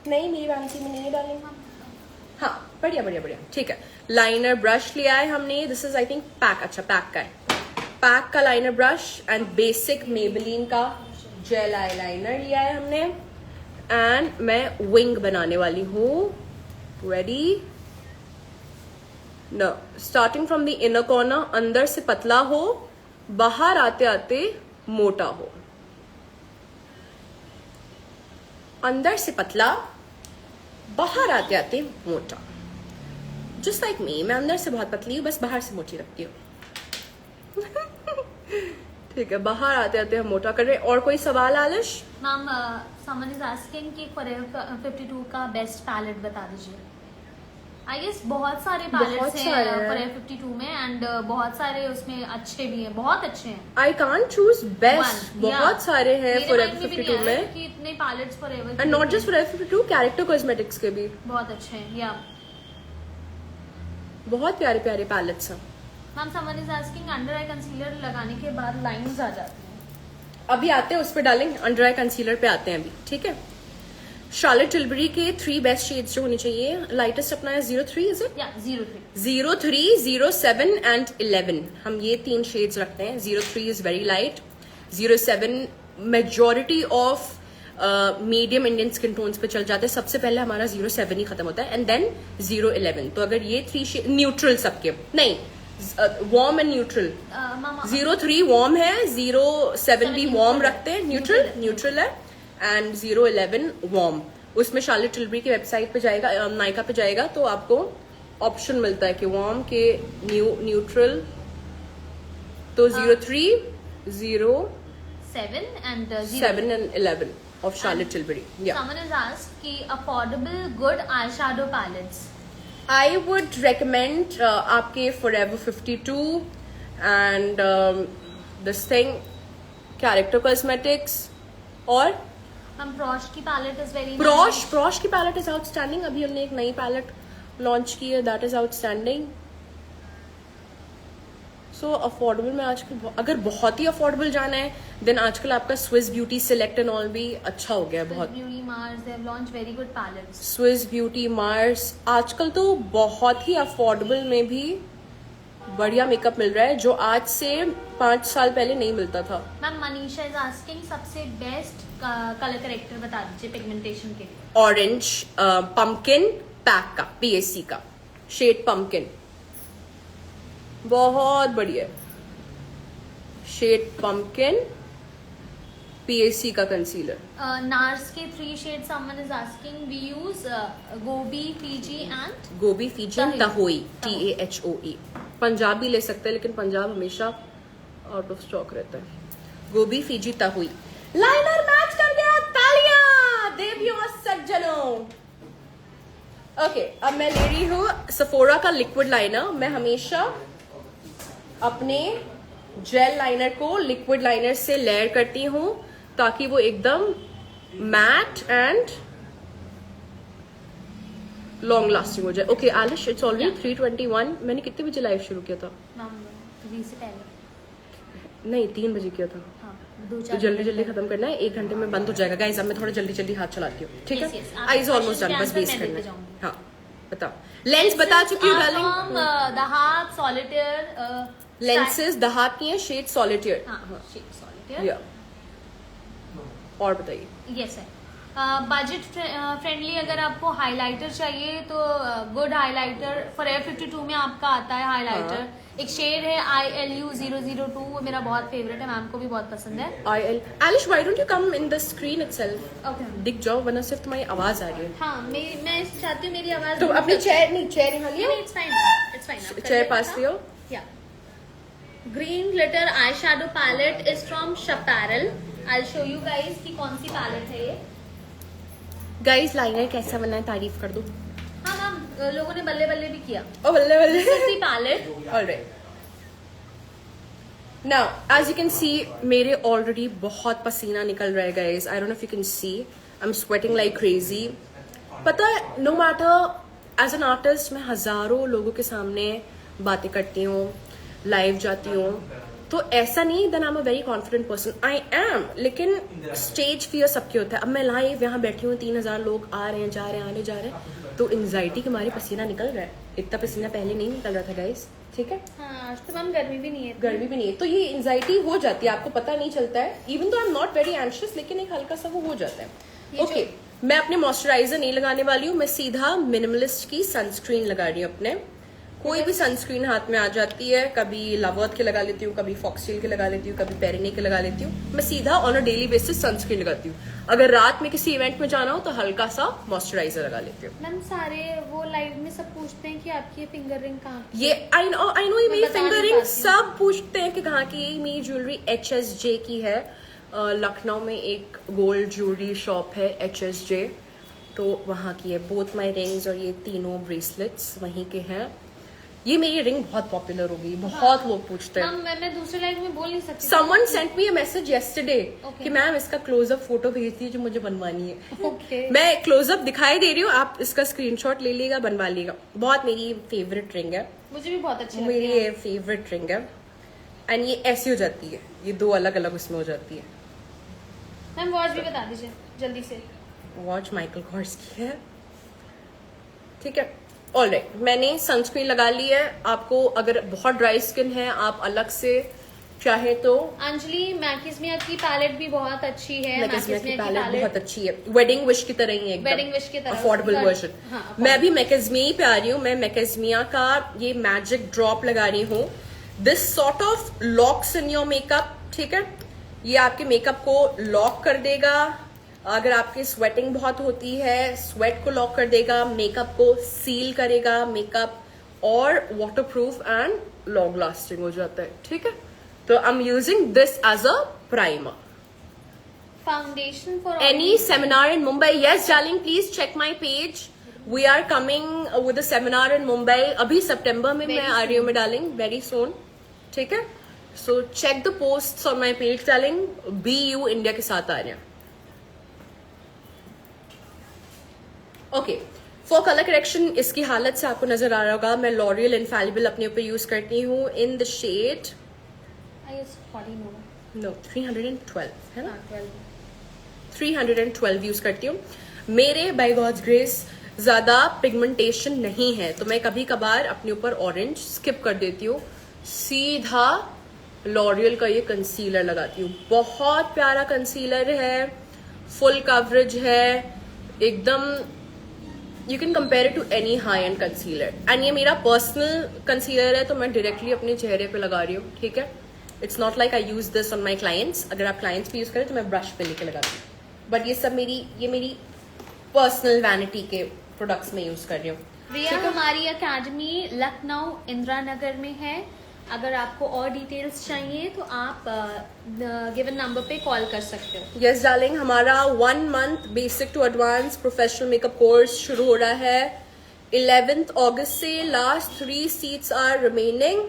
नहीं, मेरी वांसी में नहीं डालेंगे. हाँ, बढ़िया. ठीक है. लाइनर ब्रश लिया है हमने. This is I think PAC. अच्छा, पैक का है. पैक का liner brush and basic Maybelline का जेल आईलाइनर लिया है हमने. एंड मैं विंग बनाने वाली हूँ. Ready. No, starting from the inner corner. अंदर से पतला हो, बाहर आते आते मोटा हो. अंदर से पतला, बाहर आते आते मोटा. Just like me. मैं अंदर से बहुत पतली हूँ, बस बाहर से मोटी लगती हूँ. ठीक है. बाहर आते आते हम मोटा कर रहे हैं. और कोई सवाल आलिश? मैम समवन इज आस्किंग कि फॉरएवर 52 का बेस्ट पैलेट बता दीजिए. आई गेस बहुत सारे पैलेट्स हैं फॉरएवर 52 में एंड बहुत सारे उसमें अच्छे भी हैं, बहुत अच्छे हैं. I can't choose best. बहुत सारे हैं फॉरएवर 52 में कि इतने palettes Forever and not just Forever 52, Character Cosmetics के भी बहुत अच्छे हैं. या बहुत प्यारे प्यारे पैलेट्स हैं. Ma'am someone is asking under I concealer लगाने के बाद लाइंस आ जाती हैं. अभी आते हैं उस पर डालेंगे. अंडर आई कंसीलर पे आते हैं अभी. ठीक है. शार्लेट टिलबरी के 3 बेस्ट शेड्स जो होने चाहिए. लाइटेस्ट अपना है 03. Is it? या 03, 07 एंड 11. हम ये 3 शेड्स रखते हैं. 03 is very light. 07 majority of medium Indian skin tones पे चल जाते हैं. सबसे पहले हमारा 07 ही खत्म होता है एंड देन 011. तो अगर ये 3 शेड न्यूट्रल सबके नहीं, वार्म एंड न्यूट्रल. 03 वार्म है, 07 भी वार्म रखते हैं. न्यूट्रल है एंड 011 वार्म. उसमें शार्लेट टिलबरी की वेबसाइट पे जाएगा, नायका पे जाएगा, तो आपको ऑप्शन मिलता है कि वार्म के न्यूट्रल. तो 03, 07 and 7 and 11 of Charlotte Tilbury. Yeah. Someone has asked कि affordable good eyeshadow palettes. I would recommend आपके Forever 52 and this thing, Character Cosmetics और हम Prosh की palette is very nice. Prosh की palette is outstanding. अभी हमने एक नई palette launch की है, that is outstanding. So affordable में आजकल अगर बहुत ही affordable जाना है then आजकल आपका Swiss Beauty Select and all भी अच्छा हो गया है बहुत. Swiss Beauty, Mars, they have launched very good palettes. Swiss Beauty, Mars आजकल तो बहुत ही affordable में भी बढ़िया मेकअप मिल रहा है जो आज से 5 साल पहले नहीं मिलता था. मैम मनीषा इज आस्किंग सबसे बेस्ट कलर करेक्टर बता दीजिए पिगमेंटेशन के लिए. ऑरेंज पम्पकिन पैक का, PSC का शेड पम्पकिन बहुत बढ़िया शेड पम्पकिन PAC का कंसीलर। नार्स के 3 shade someone is asking we use Gobi Fiji and Gobi Fiji and Tahoe, Tahoe. TAHOE। Punjab भी ले सकते हैं लेकिन पंजाब हमेशा आउट ऑफ स्टॉक रहता है। गोबी फीजी तहोई लाइनर मैच कर गया, तालियां देवियों और सज्जनों। ओके, अब मैं ले रही हूँ सफोरा का लिक्विड लाइनर। मैं हमेशा अपने जेल लाइनर को लिक्विड लाइनर से लेयर करती हूँ ताकि वो एकदम मैट एंड लॉन्ग लास्टिंग हो जाए। Okay Alish, it's already 3:21। मैंने कितने बजे लाइव शुरू किया था? से पहले नहीं, 3 बजे किया था। हाँ, तो जल्दी जल्दी खत्म करना है, 1 घंटे में बंद हो जाएगा। गाइस अब मैं थोड़ा जल्दी जल्दी हाथ चलाती हूँ, ठीक Yes, है? yes, आप आईज ऑलमोस्ट डन, question बस के बेस answer मैं करना देते है। जाऊंगी। हाँ बताओ। लेंस बता चुकी हूँ डार्लिंग। दहाब सॉलिटेयर लेंसेज दहाब की है, शेड सॉलिटेयर। हाँ शेड सॉलिटेयर। या और बताइए। यस है। बजट फ्रेंडली अगर आपको हाइलाइटर चाहिए तो गुड हाइलाइटर Forever 52 में आपका आता है हाइलाइटर। एक शेड है ILU 002, वो मेरा बहुत फेवरेट है, मैम को भी बहुत पसंद है। Alish, why don't you come in the screen itself? Okay दिख जाओ वरना सिर्फ तुम्हारी आवाज आ रही है। हाँ, मैं चाहती हूँ मेरी आवाज तो अपनी चेयर यहाँ लियो, it's fine it's fine. Chair पास लियो। Yeah green glitter eye shadow palette is from शपैरल। आई शो यू गाइस कि कौन सी पैलेट है ये। गाइस लाइनर कैसा बना है तारीफ कर दो। हाँ मैम, लोगों ने बल्ले बल्ले भी किया। ओ बल्ले बल्ले। This is the palette. Alright. Now, as you can see, मेरे already बहुत पसीना निकल रहा है guys. I don't know if you can see. I'm sweating like crazy. पता है, no matter as an artist, मैं हजारों लोगों के सामने बातें करती हूँ, लाइव जाती हूँ, तो ऐसा नहीं that I'm a very confident person. I am, लेकिन स्टेज फियर सबके होता है। अब मैं लाइव यहाँ बैठी हूँ, 3000 लोग आ रहे हैं, जा रहे हैं, आने जा रहे हैं, तो एंजाइटी के मारे पसीना निकल रहा है। इतना पसीना पहले नहीं निकल रहा था गाइस, ठीक है? हाँ, आज तो मैम गर्मी भी नहीं है। गर्मी भी नहीं है, तो ये एंजाइटी हो जाती है, आपको पता नहीं चलता है। इवन तो I am not very anxious, लेकिन एक हल्का सा वो हो जाता है। ओके, मैं अपने मॉइस्चराइजर नहीं लगाने वाली हूँ, मैं सीधा मिनिमलिस्ट की सनस्क्रीन लगा रही हूँ अपने। कोई भी सनस्क्रीन हाथ में आ जाती है, कभी लवर्थ के लगा लेती हूँ, कभी फॉक्सटेल के लगा लेती हूँ, कभी पेरिने के लगा लेती हूँ। मैं सीधा on a daily basis sunscreen लगाती हूँ। अगर रात में किसी इवेंट में जाना हो तो हल्का सा मॉइस्चराइजर लगा लेती हूँ। मैम सारे वो लाइव में सब पूछते हैं कि आपकी फिंगर रिंग कहाँ की? ये आई नो ये मेरी बता नहीं फिंगर रिंग पाती हूँ। सब पूछते हैं कि कहाँ की है। मेरी ज्वेलरी HSJ की है। लखनऊ में एक गोल्ड ज्वेलरी शॉप है HSJ, तो वहाँ की है। बोथ माई रिंग्स और ये तीनों ब्रेसलेट्स वहीं के हैं। ये मेरी रिंग बहुत पॉपुलर हो गई, बहुत लोग पूछते हैं। मैम मैं दूसरे लाइव में बोल नहीं सकती। Someone sent me a message yesterday Okay. कि मैम इसका क्लोजअप फोटो भेज दीजिए जो मुझे बनवानी है। Okay. मैं क्लोजअप दिखाई दे रही हूँ, आप इसका स्क्रीनशॉट ले लीजिएगा, बनवा लीजिएगा। बहुत मेरी फेवरेट रिंग है, मुझे भी बहुत अच्छी लगती मेरी है। ये फेवरेट रिंग है। एंड ये ऐसी हो जाती है, ये 2 अलग अलग उसमें हो जाती है। मैम वॉच भी बता दीजिए जल्दी से। वॉच माइकल कॉर्स की है, ठीक है? ऑलराइट, मैंने सनस्क्रीन लगा ली है। आपको अगर बहुत ड्राई स्किन है, आप अलग से चाहे तो अंजलि मैकिस्मिया की पैलेट भी बहुत अच्छी है। मैकेज़मिया की पैलेट बहुत अच्छी है, वेडिंग विश की तरह ही है, Wedding Wish की तरह। Affordable version. हाँ, मैं भी मैकेज़मिया ही पे आ रही हूँ। मैं मैकेज़मिया का ये मैजिक ड्रॉप लगा रही हूँ। This sort of locks in your makeup, ठीक है? ये आपके मेकअप को लॉक कर देगा। अगर आपकी स्वेटिंग बहुत होती है, स्वेट को लॉक कर देगा, मेकअप को सील करेगा, मेकअप और वाटरप्रूफ एंड लॉन्ग लास्टिंग हो जाता है, ठीक है? तो I am using this as a primer. Foundation for Any seminar in Mumbai? Yes, darling, please check my page. We are coming with a seminar in Mumbai. अभी सितंबर में मैं आ रही हूँ, मैं डार्लिंग, very soon, ठीक है? So check the posts on my page, darling. BU India के साथ आ रहे हैं। ओके, फॉर कलर करेक्शन इसकी हालत से आपको नजर आ रहा होगा, मैं लॉरियल इनफैलिबल अपने ऊपर यूज करती हूँ इन द शेड 312, है ना? 312 यूज करती हूँ। मेरे बाय गॉड्स ग्रेस ज्यादा पिगमेंटेशन नहीं है, तो मैं कभी कभार अपने ऊपर ऑरेंज स्किप कर देती हूँ, सीधा लॉरियल का ये कंसीलर लगाती हूँ। बहुत प्यारा कंसीलर है, फुल कवरेज है, एकदम you can compare it to any high end concealer. And ये मेरा पर्सनल कंसीलर है, तो मैं डायरेक्टली अपने चेहरे पे लगा रही हूँ, ठीक है? It's not like I use this on my clients. अगर आप क्लाइंट्स पे यूज करें तो मैं ब्रश पे लेके लगाती हूँ, बट ये सब मेरी पर्सनल वैनिटी के प्रोडक्ट्स में यूज कर रही हूँ. रिया, हमारी एकेडमी लखनऊ इंदिरा नगर में है. अगर आपको और डिटेल्स चाहिए तो आप गिवन नंबर पे कॉल कर सकते हो. यस डार्लिंग, हमारा 1 month basic to advance professional makeup course शुरू हो रहा है 11th August से. Last 3 seats are remaining.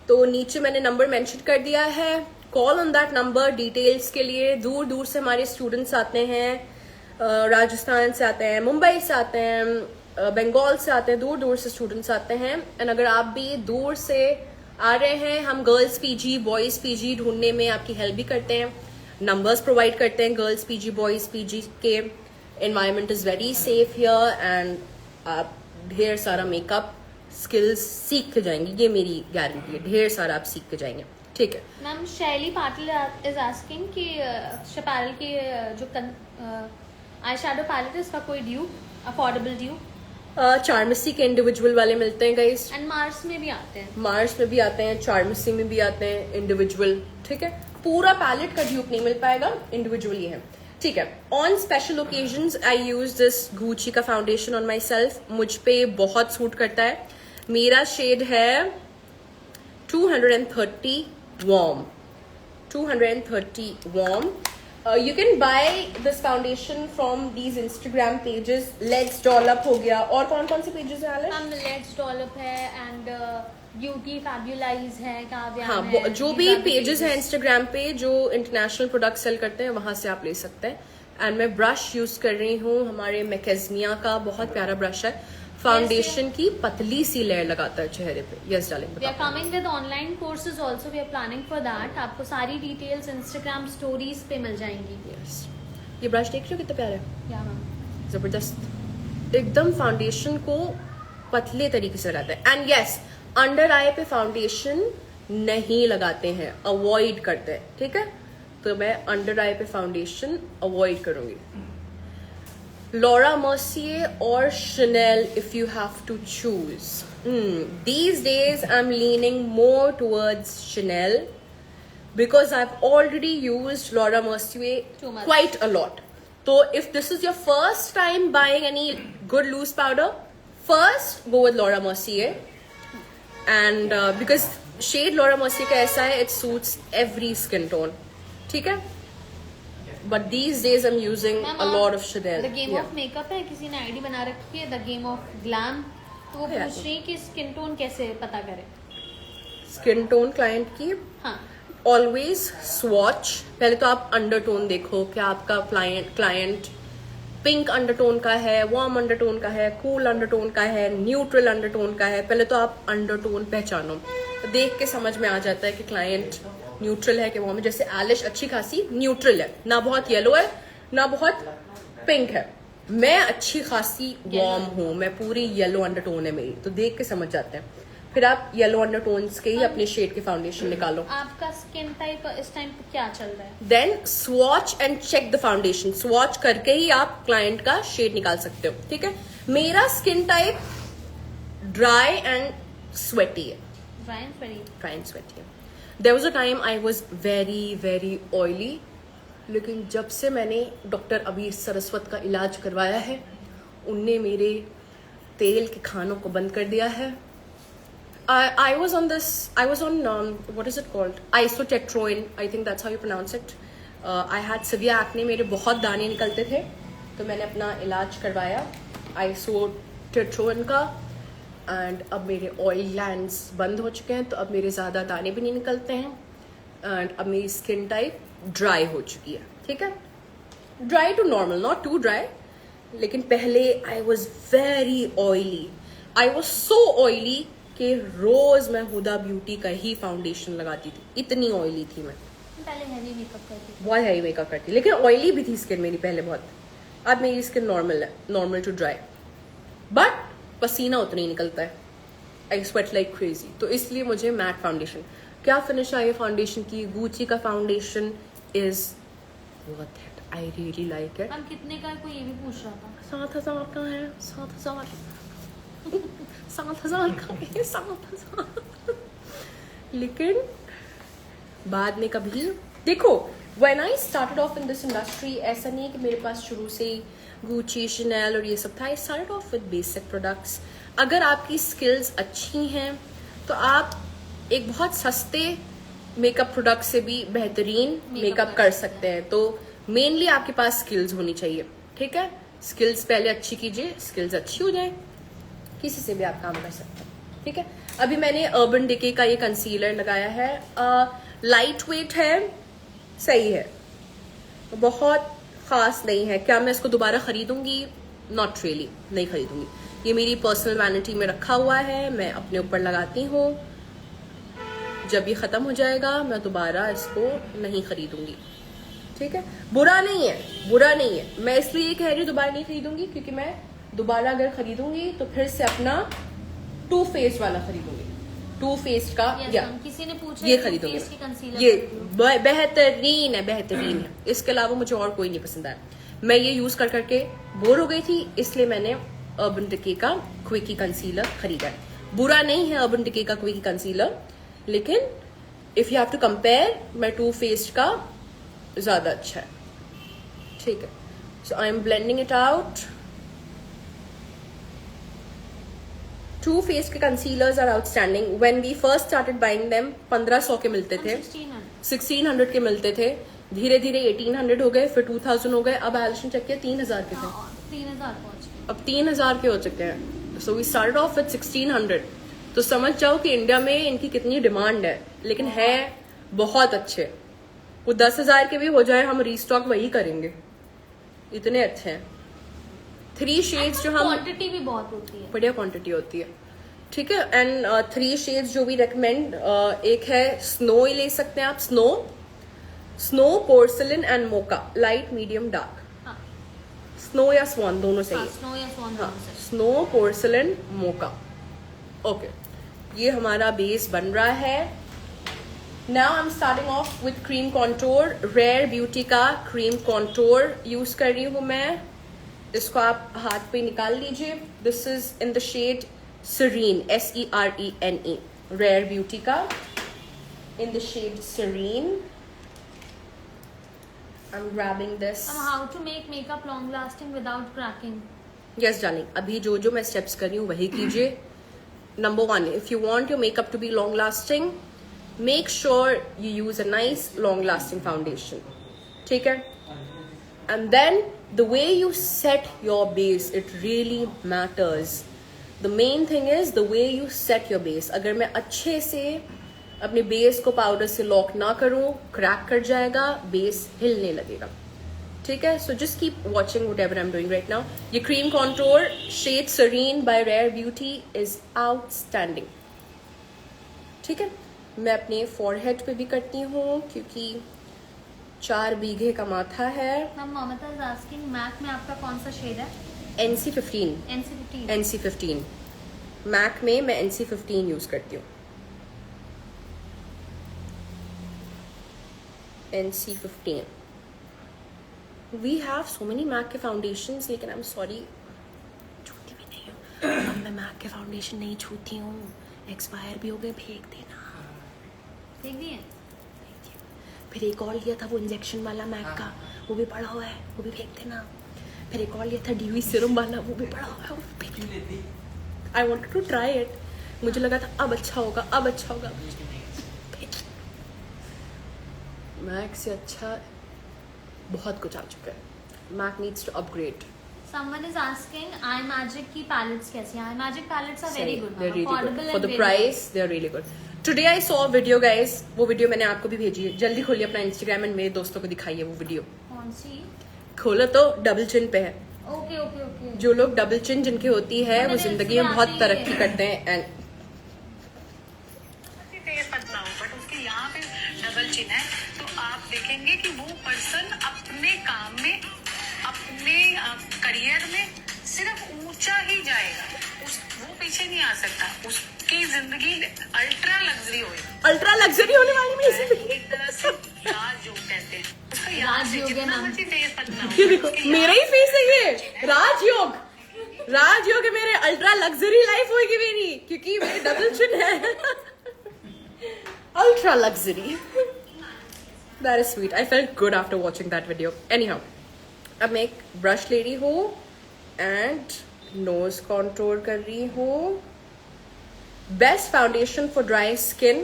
तो नीचे मैंने नंबर मेंशन कर दिया है. Call on that number details के लिए. दूर दूर से हमारे स्टूडेंट्स आते हैं, राजस्थान से आते हैं, मुंबई से आते हैं, बंगाल से आते हैं, दूर दूर से स्टूडेंट्स आते हैं. एंड अगर आप भी दूर से आ रहे हैं, हम गर्ल्स पीजी बॉयज पीजी ढूंढने में आपकी हेल्प भी करते हैं. नंबर्स प्रोवाइड करते हैं गर्ल्स पीजी बॉयज पीजी के. Environment is very safe here and आप ढेर सारा मेकअप स्किल्स सीख के जाएंगे, ये मेरी गारंटी है. ढेर सारा आप सीख के जाएंगे. ठीक है मैम, शैली पाटिल इज आस्किंग कि शपारल की जो आई शैडो पैलेट है उसका कोई ड्यू, अफोर्डेबल ड्यू. चार्मसी के इंडिविजुअल वाले मिलते हैं गाइस. एंड मार्स में भी आते हैं. मार्स में भी आते हैं, चार्मसी में भी आते हैं इंडिविजुअल. ठीक है, पूरा पैलेट का ड्यूप नहीं मिल पाएगा, इंडिविजुअल ही है. ठीक है. On special occasions I use this Gucci का फाउंडेशन ऑन माई सेल्फ. मुझ पे बहुत सूट करता है. मेरा शेड है 230 warm. 230 warm. You can buy this foundation from these Instagram pages. Let's Dollop हो गया. और कौन कौन से पेजेस हैं आलिश? हम लेट्स डॉलप है एंड ब्यूटी फैब्युलाइज है, काव्या हाँ, है, जो भी पेजेस हैं इंस्टाग्राम पे जो इंटरनेशनल प्रोडक्ट सेल करते हैं वहां से आप ले सकते हैं. एंड मैं ब्रश यूज कर रही हूँ हमारे मैकेजमिया का, बहुत प्यारा ब्रश है. फाउंडेशन की पतली सी लेयर लगाता है चेहरे पे. Yes darling, we are coming with online courses also. We are planning for that. आपको सारी डिटेल्स इंस्टाग्राम स्टोरीज पे मिल जाएंगी. यस. ये ब्रश देख रहे हो कितना प्यारा है, या मैम, जबरदस्त. एकदम फाउंडेशन को पतले तरीके से लगाता है. एंड यस, अंडर आई पे फाउंडेशन नहीं लगाते हैं, अवॉइड करते हैं. ठीक है, तो मैं अंडर आई पे फाउंडेशन अवॉइड करूंगी. Laura Mercier or Chanel if you have to choose. These days I'm leaning more towards Chanel because I've already used Laura Mercier Too much. quite a lot. So if this is your first time buying any good loose powder, first go with Laura Mercier. And because shade Laura Mercier का ऐसा है, it suits every skin tone. ठीक है? But these days I'm using a lot of Chanel. The game of makeup है, किसी ने आईडी बना रखी है द गेम ऑफ ग्लैम. तो वो Yeah. पूछ रही है कि स्किन टोन कैसे पता करें. स्किन टोन क्लाइंट की हाँ, ऑलवेज स्वॉच. पहले तो आप अंडरटोन देखो, क्या आपका क्लाइंट पिंक अंडरटोन का है, वार्म अंडरटोन का है, कूल अंडरटोन का है, न्यूट्रल अंडरटोन का है. पहले तो आप अंडरटोन पहचानो. देख के समझ में आ जाता है कि क्लाइंट न्यूट्रल है कि वार्म है. जैसे आलिश अच्छी खासी न्यूट्रल है, ना बहुत येलो है ना बहुत पिंक है. मैं अच्छी खासी वार्म हूँ, मैं पूरी येलो अंडरटोन है मेरी, तो देख के समझ जाते हैं. फिर आप येलो अंडरटोन्स के ही अपने शेड के फाउंडेशन निकालो. आपका स्किन टाइप इस टाइम पे क्या चल रहा है? Then swatch and check the foundation. Swatch करके ही आप क्लाइंट का शेड निकाल सकते हो. ठीक है, मेरा skin type dry and sweaty है. Dry and fairy. Dry and sweaty है. There was a time I was very very oily, लेकिन जब से मैंने डॉक्टर अबीर सरस्वत का इलाज करवाया है, उनने मेरे तेल के खानों को बंद कर दिया है. I was on what is it called? Isotetroin. I think that's how you pronounce it. I had severe acne. मेरे बहुत दाने निकलते थे, तो मैंने अपना इलाज करवाया Isotetroin का. एंड अब मेरे ऑयल ग्लैंड्स बंद हो चुके हैं, तो अब मेरे ज़्यादा दाने भी नहीं निकलते हैं. एंड अब मेरी स्किन टाइप ड्राई हो चुकी है. ठीक है, dry to normal, not too dry. लेकिन पहले I was very oily. I was so oily कि रोज मैं हुदा ब्यूटी का ही फाउंडेशन लगाती थी. इतनी ऑयली थी मैं. पहले हैवी मेकअप करती थी. बहुत हैवी मेकअप करती, लेकिन ऑयली भी थी स्किन मेरी पहले बहुत. अब मेरी स्किन नॉर्मल है, नॉर्मल टू ड्राई, बट पसीना उतना ही निकलता है. आई स्वेट लाइक क्रेजी. तो इसलिए मुझे मैट फाउंडेशन. क्या फिनिश आई है फाउंडेशन की. गुची का foundation is worth it. I really like it. हम कितने का है, कोई ये भी पूछ रहा था. 7,000 का है. 7,000 7,000 का है. 7,000. लेकिन बाद में कभी देखो, when I started off in this industry, ऐसा नहीं है कि मेरे पास शुरू से ही गुची, शनेल और ये सब था। I started off with basic products. अगर आपकी स्किल्स अच्छी हैं तो आप एक बहुत सस्ते मेकअप प्रोडक्ट से भी बेहतरीन मेकअप कर सकते हैं। तो मेनली आपके पास स्किल्स होनी चाहिए, ठीक है। स्किल्स पहले अच्छी कीजिए, स्किल्स अच्छी हो जाए, किसी से भी आप काम कर सकते हैं, ठीक है। अभी मैंने अर्बन डिके का ये कंसीलर लगाया है, लाइट वेट है, सही है, बहुत खास नहीं है। क्या मैं इसको दोबारा खरीदूंगी? नॉट रियली, नहीं खरीदूंगी। ये मेरी पर्सनल वैनिटी में रखा हुआ है, मैं अपने ऊपर लगाती हूँ। जब ये खत्म हो जाएगा मैं दोबारा इसको नहीं खरीदूंगी, ठीक है। बुरा नहीं है, बुरा नहीं है। मैं इसलिए कह रही हूँ दोबारा नहीं खरीदूंगी क्योंकि मैं दोबारा अगर खरीदूंगी तो फिर से अपना टू फेस्ड वाला खरीदूंगी, टू फेस्ड का। या किसी ने पूछा ये खरीदूंगी, ये बेहतरीन है, बेहतरीन है। इसके अलावा मुझे और कोई नहीं पसंद आया। मैं ये यूज कर करके बोर हो गई थी, इसलिए मैंने अर्बन डिके का क्विकी कंसीलर खरीदा है। बुरा नहीं है अर्बन डिके का क्विकी कंसीलर, लेकिन if you have to compare, मैं टू फेस्ड का ज्यादा अच्छा है, ठीक है। So I am blending it out. Too Faced के concealers are outstanding. When we first started buying them 1500 के मिलते थे, 1600 के मिलते थे, धीरे धीरे 1800 हो गए, फिर 2000 हो गए, अब एलिशन चेक किया 3000 के थे, 3000 पहुंच गए, अब 3000 के हो चुके हैं। So we started off with 1600। तो समझ जाओ कि इंडिया में इनकी कितनी डिमांड है, लेकिन है बहुत अच्छे। वो 10,000 के भी हो जाए, हम रीस्टॉक वही करेंगे, इतने अच्छे हैं। 3 शेड्स जो हम, क्वांटिटी भी बहुत होती है, बढ़िया क्वांटिटी होती है, ठीक है। एंड 3 शेड्स जो भी रेकमेंड, एक है स्नो, ले सकते हैं आप, snow, porcelain and mocha, light, medium, dark. Snow या स्वान दोनों सही है। स्नो या swan, snow, porcelain, mocha, okay. ये हमारा बेस बन रहा है। Now I am starting off with cream contour. Rare beauty का क्रीम कॉन्टोर यूज कर रही हूं मैं। इसको आप हाथ पे निकाल लीजिए। This is in the shade Serene, SERENE, Rare beauty का, in the shade Serene. I'm grabbing this. How to make makeup long lasting without cracking? Yes, darling. अभी जो जो मैं स्टेप्स कर रही हूँ वही कीजिए। Number 1, if you want your makeup to be long lasting, make sure you use a nice long lasting foundation. ठीक है? And then the way you set your base, it really matters. The main thing is the way you set your base. अगर मैं अच्छे से अपने बेस को पाउडर से लॉक ना करूं, क्रैक कर जाएगा, बेस हिलने लगेगा, ठीक है। So just keep watching whatever I am doing right now. ये cream contour shade Serene by Rare Beauty is outstanding, ठीक है। मैं अपने फॉरहेड पे भी करती हूँ क्योंकि 4 बीघे का माथा है। Ma'am Mamta is asking, MAC में आपका कौन सा शेड है? NC15। NC15 मैक में मैं NC15 यूज करती हूँ। NC15। We have so many MAC के फाउंडेशंस, लेकिन आई एम सॉरी, छूती भी नहीं हूँ। अब मैं मैक के फाउंडेशन नहीं छूती हूँ, एक्सपायर भी हो गए, फेंक देना। देख दिए? फिर एक और लिया था वो इंजेक्शन वाला मैक का, वो भी पड़ा हुआ है, वो भी फेंक देना। फिर एक और लिया था DV सीरम वाला, वो भी पड़ा हुआ है, वो भी फेंक देना। I wanted to try it, मुझे लगा था अब अच्छा होगा, अब अच्छा होगा। मैक से अच्छा बहुत कुछ आ चुका है। MAC needs to upgrade. Someone is asking, Eye Magic की palettes कैसी हैं? Eye Magic palettes are very good. They're really Affordable good. For and the very price, they're really good. Today I saw a video, guys. वो वीडियो मैंने आपको भी भेजी है। जल्दी खोलिए अपना Instagram एंड मेरे दोस्तों को दिखाइए वो वीडियो। कौन सी? खोलो तो, डबल चिन पे है। Okay okay okay. जो लोग डबल चिन जिनकी होती है वो जिंदगी में बहुत तरक्की करते हैं। एंड बट उसके यहाँ पे डबल चिन है, तो आप देखेंगे कि वो पर्सन अपने काम में, अपने करियर में सिर्फ ऊंचा ही जाएगा, वो पीछे नहीं आ सकता। उसकी जिंदगी अल्ट्रा लग्जरी होगी। अल्ट्रा लग्जरी होने वाली मेरी जिंदगी एक तरह से राजयोग कहते हैं उसको। राजयोग है नाम। ये देखो मेरा ही फेस है ये, राजयोग। राजयोग है मेरे, अल्ट्रा लग्जरी लाइफ होगी मेरी, क्योंकि मेरे डबल चिन है। Ultra luxury. That is sweet. I felt good after watching that video. Anyhow, अब मैं एक ब्रश ले रही हूँ एंड नोज कॉन्टोर कर रही हूँ. Best foundation for dry skin.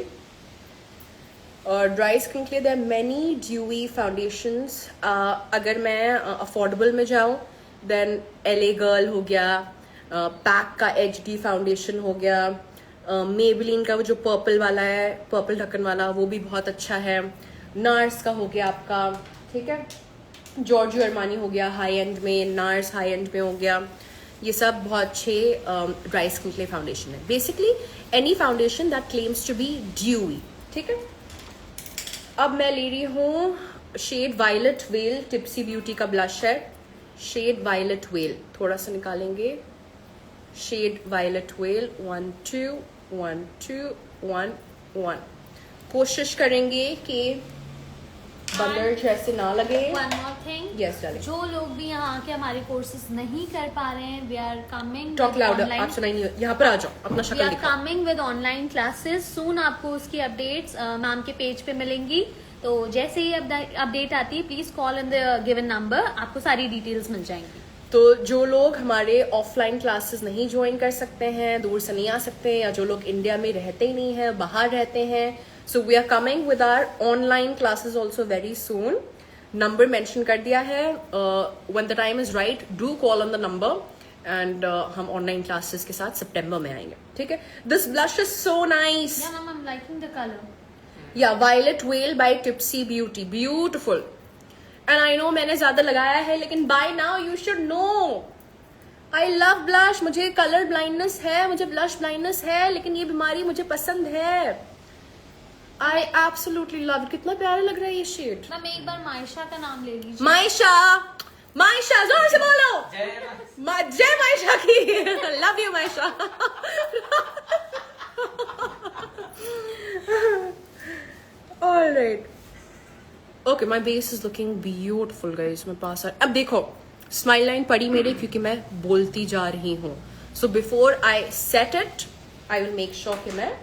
Dry skin के लिए देयर मैनी ड्यूई फाउंडेशंस. अगर मैं अफोर्डेबल में जाऊँ देन LA गर्ल हो गया, पैक का HD फाउंडेशन हो गया, मेबलिन का वो जो पर्पल वाला है, पर्पल ढक्कन वाला, वो भी बहुत अच्छा है. नार्स का हो गया आपका, ठीक है. जॉर्जियो अरमानी हो गया हाई एंड में, नार्स हाई एंड में हो गया. ये सब बहुत अच्छे ड्राई स्किन के लिए फाउंडेशन है. Basically any foundation that claims to be dewy, ठीक है. अब मैं ले रही हूँ shade violet veil. Tipsy Beauty का ब्लश है, शेड वायलेट वेल. थोड़ा सा निकालेंगे. Shade violet veil 1 2 1 2 1 1. कोशिश करेंगे कि बंदर जैसे ना लगे. One more thing, yes darling. जो लोग भी यहाँ आके हमारे कोर्सेज नहीं कर पा रहे हैं, we are coming. Talk louder. आप सुनाई नहीं. यहाँ पर आ जाओ, अपना वी शक्ल आर दिखाओ. कमिंग विद ऑनलाइन क्लासेस सून. आपको उसकी अपडेट्स मैम के पेज पे मिलेंगी. तो जैसे ही अपडेट आती है, please call in the given number, आपको सारी डिटेल्स मिल जाएंगी. तो जो लोग हमारे ऑफलाइन क्लासेस नहीं ज्वाइन कर सकते हैं, दूर से नहीं आ सकते, या जो लोग इंडिया में रहते ही नहीं है, बाहर रहते हैं, so we are coming with our online classes also very soon. Number mention कर दिया है. When the time is right do call on the number and हम ऑनलाइन क्लासेस के साथ सितंबर में आएंगे, ठीक है. This blush is so nice. Yeah ma'am, I am liking the colour. Yeah violet veil by Tipsy Beauty, beautiful. And I know मैंने ज्यादा लगाया है, लेकिन by now you should know I love blush. मुझे कलर ब्लाइंडनेस है, मुझे ब्लश ब्लाइंडनेस है, लेकिन ये बीमारी मुझे पसंद है. I absolutely love. कितना प्यारा लग रहा है ये शेड. मैम एक बार मायशा का नाम ले लीजिए. मायशा, मायशा जोर से बोलो. जय मायशा की. Love you Maysha. Alright. Okay, my base is looking beautiful guys. मैं पास अब देखो स्माइल लाइन पड़ी मेरे, क्योंकि मैं बोलती जा रही हूँ. So before I set it I will make sure कि मैं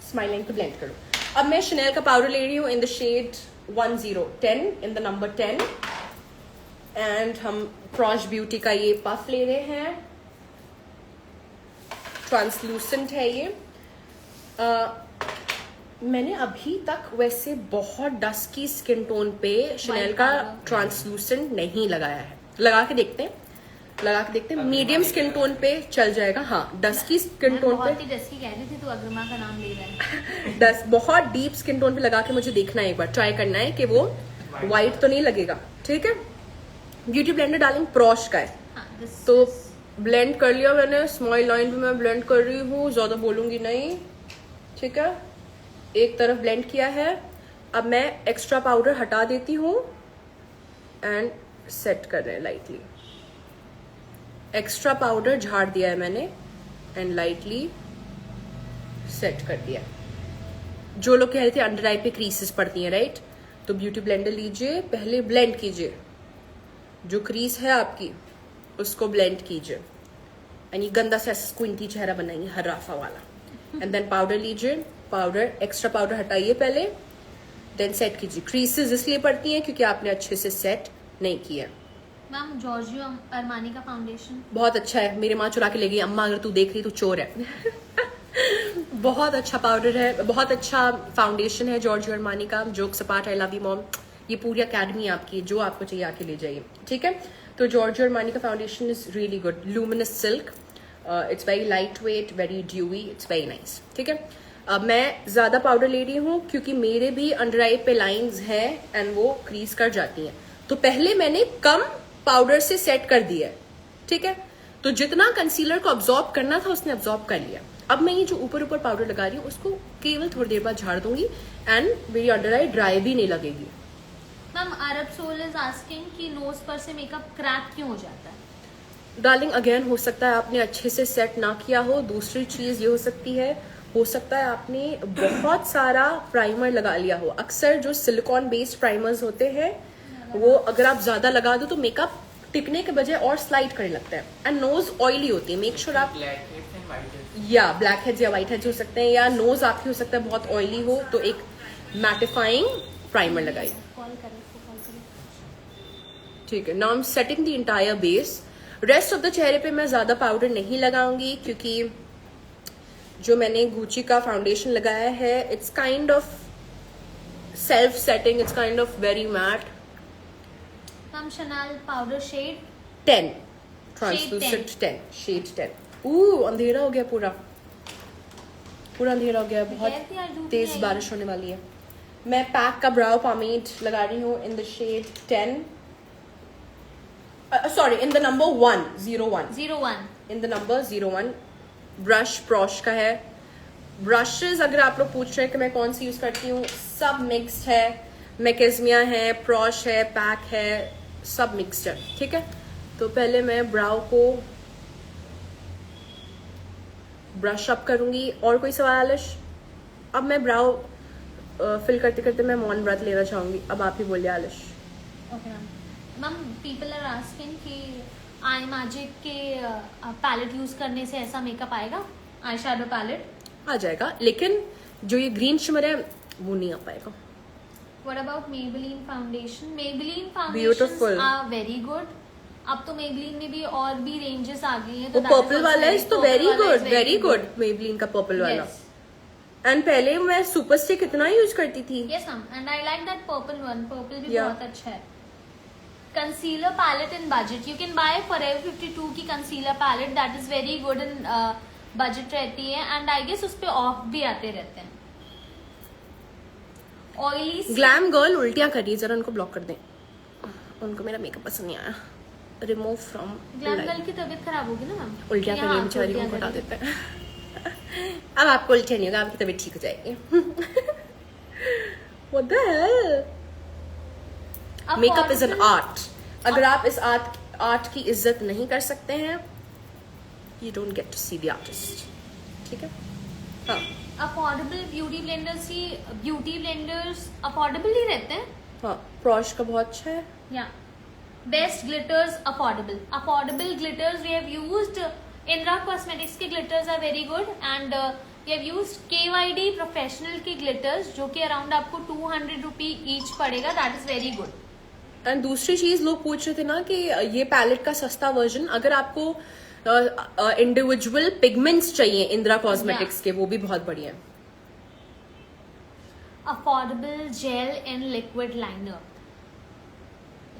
स्माइल लाइन को ब्लेंड करूँ. अब मैं शनेल का पाउडर ले रही हूँ in the shade 1010, in the number 10. And हम क्रॉश ब्यूटी का ये पफ ले रहे हैं. ट्रांसलूसेंट है ये. मैंने अभी तक वैसे बहुत डस्की स्किन टोन पे शनेल का ट्रांसलूसेंट नहीं लगाया है. लगा के देखते हैं, लगा के देखते हैं. मीडियम स्किन टोन पे चल जाएगा. हाँ, डस्की स्किन टोन पे. बहुत ही डस्की कह रही थी, तो अग्रमा का नाम ले रहा है. बहुत डीप स्किन टोन पे लगा के मुझे देखना है, एक बार ट्राई करना है कि वो व्हाइट तो नहीं लगेगा, ठीक है. ब्यूटी ब्लेंडर डार्लिंग प्रॉश का है. तो ब्लेंड कर लिया मैंने. स्माइल लाइन पे मैं ब्लेंड कर रही हूँ, ज्यादा बोलूंगी नहीं, ठीक है. एक तरफ ब्लेंड किया है. अब मैं एक्स्ट्रा पाउडर हटा देती हूँ एंड सेट कर रहे हैं लाइटली. एक्स्ट्रा पाउडर झाड़ दिया है मैंने एंड लाइटली सेट कर दिया. जो लोग कह रहे थे अंडर आई पे क्रीसेस पड़ती हैं, राइट, तो ब्यूटी ब्लेंडर लीजिए, पहले ब्लेंड कीजिए. जो क्रीज है आपकी उसको ब्लेंड कीजिए. एंड ये गंदा सा स्क्विंटी चेहरा बनाइए, हर्राफा वाला. एंड देन पाउडर लीजिए. पाउडर, एक्स्ट्रा पाउडर हटाइए पहले, देन सेट कीजिए. क्रीसेस इसलिए पड़ती हैं क्योंकि आपने अच्छे से सेट नहीं किया. मैम जॉर्जियो अरमानी का फाउंडेशन बहुत अच्छा है. मेरी माँ चुरा के ले गई. अम्मा अगर तू देख रही तो चोर है. बहुत अच्छा पाउडर है, बहुत अच्छा फाउंडेशन है जॉर्जियो अरमानी का. Jokes apart, I love you mom. ये पूरी अकेडमी आपकी, जो आपको चाहिए आके ले जाइए, ठीक है. तो जॉर्जियो अरमानी का foundation is really good. Luminous silk. It's very light weight, very dewy, it's very nice, ठीक है. अब मैं ज्यादा पाउडर ले रही हूँ क्योंकि मेरे भी अंडर आई पे लाइंस हैं एंड वो क्रीज कर जाती हैं. तो पहले मैंने कम पाउडर से सेट कर दिया है, ठीक है. तो जितना कंसीलर को अब्सॉर्ब करना था उसने अब्सॉर्ब कर लिया. अब मैं ये जो ऊपर ऊपर पाउडर लगा रही हूँ उसको केवल थोड़ी देर बाद झाड़ दूंगी एंड मेरी अंडर आई ड्राई भी नहीं लगेगी. मैम अरब सोल इज आस्किंग कि नोज पर से मेकअप क्रैक क्यों हो जाता है. डार्लिंग अगेन हो सकता है आपने अच्छे से सेट ना किया हो. दूसरी चीज ये हो सकती है, हो सकता है आपने बहुत सारा प्राइमर लगा लिया हो. अक्सर जो सिलिकॉन बेस्ड प्राइमर्स होते हैं वो अगर आप ज्यादा लगा दो तो मेकअप टिकने के बजाय और स्लाइड करने लगता है. एंड नोज ऑयली होती है. मेक श्योर आप या ब्लैक हेड्स या व्हाइट हेड्स हो सकते हैं, या नोज आपकी हो सकता है बहुत ऑयली हो, तो एक मैटिफाइंग प्राइमर लगाई। कॉल करें। ठीक है, now I M setting the entire base. Rest of the चेहरे पे मैं ज्यादा पाउडर नहीं लगाऊंगी क्योंकि जो मैंने गुची का फाउंडेशन लगाया है it's kind of self setting, it's kind of very matte. Ma'am Chanel powder shade 10 translucent 10 shade 10। अंधेरा हो गया, पूरा अंधेरा हो गया, बहुत तेज बारिश होने वाली है। मैं पैक का ब्राउ पॉमेड लगा रही हूँ in the shade 10, sorry in the number 01 in the number 01। Brush प्रॉश का है। ब्रशेस अगर आप लोग पूछ रहे हैं कि मैं कौन सी यूज करती हूँ, सब मिक्स्ड है। मैकेजमिया है, प्रॉश है, पैक है, सब मिक्स्ड है। ठीक है, तो पहले मैं ब्राउ को ब्रश अप करूंगी। और कोई सवाल आलिश? अब मैं ब्राउ फिल करते करते मैं मौन व्रत लेना चाहूंगी। अब आप ही बोलिए Alish. Okay ma'am, people are asking कि आई मैजिक के पैलेट यूज करने से ऐसा मेकअप आएगा, आई शैडो पैलेट आ जाएगा, लेकिन जो ये ग्रीन शिमर है वो नहीं आ पाएगा। What about Maybelline foundation? Maybelline Beautiful. Foundations are very good. अब तो मेबेलिन में भी और भी रेंजेस आ गई हैं, वो that is पर्पल also वाला है, very- तो purple वेरी वाला is good, very very good. Good. Maybelline का पर्पल वाला। Yes. एंड पहले मैं सुपर स्टिक इतना यूज करती थी। Yes ma'am, and I like that purple one. Purple भी Yeah. बहुत अच्छा है। Concealer palette in budget. You can buy Forever 52 की concealer palette that is very good in budget रहती है, and I guess उस पे ऑफ भी आते रहते हैं। Oily ग्लैम गर्ल उल्टियां कर रही है, जरा उनको ब्लॉक कर दें। उनको मेरा मेकअप पसंद नहीं आया। रिमूव फ्रॉम ग्लैम गर्ल की तबीयत खराब होगी ना मैम? उल्टियां कर रही है बेचारी, उनको हटा देते हैं। अब आपको उल्टियां नहीं होगा, आपकी तबीयत ठीक हो जाएगी। What the hell? Makeup is an art. अगर आप इस आर्ट की इज्जत नहीं कर सकते हैं, you don't get to see the artist. ठीक है, हाँ। अफोर्डेबल ब्यूटी ब्लेंडर्स अफोर्डेबल ही रहते हैं। हाँ, प्रॉश का बहुत अच्छा है। Yeah. Best glitters affordable. Affordable glitters we have used. Indra Cosmetics के glitters are very good and we have used KYD professional के glitters जो कि around आपको 200 रुपी each पड़ेगा. That is very good. And दूसरी चीज लोग पूछ रहे थे ना कि ये पैलेट का सस्ता वर्जन, अगर आपको इंडिविजुअल पिगमेंट्स चाहिए इंदिरा कॉस्मेटिक्स के, वो भी बहुत बढ़िया है। Affordable gel and liquid liner.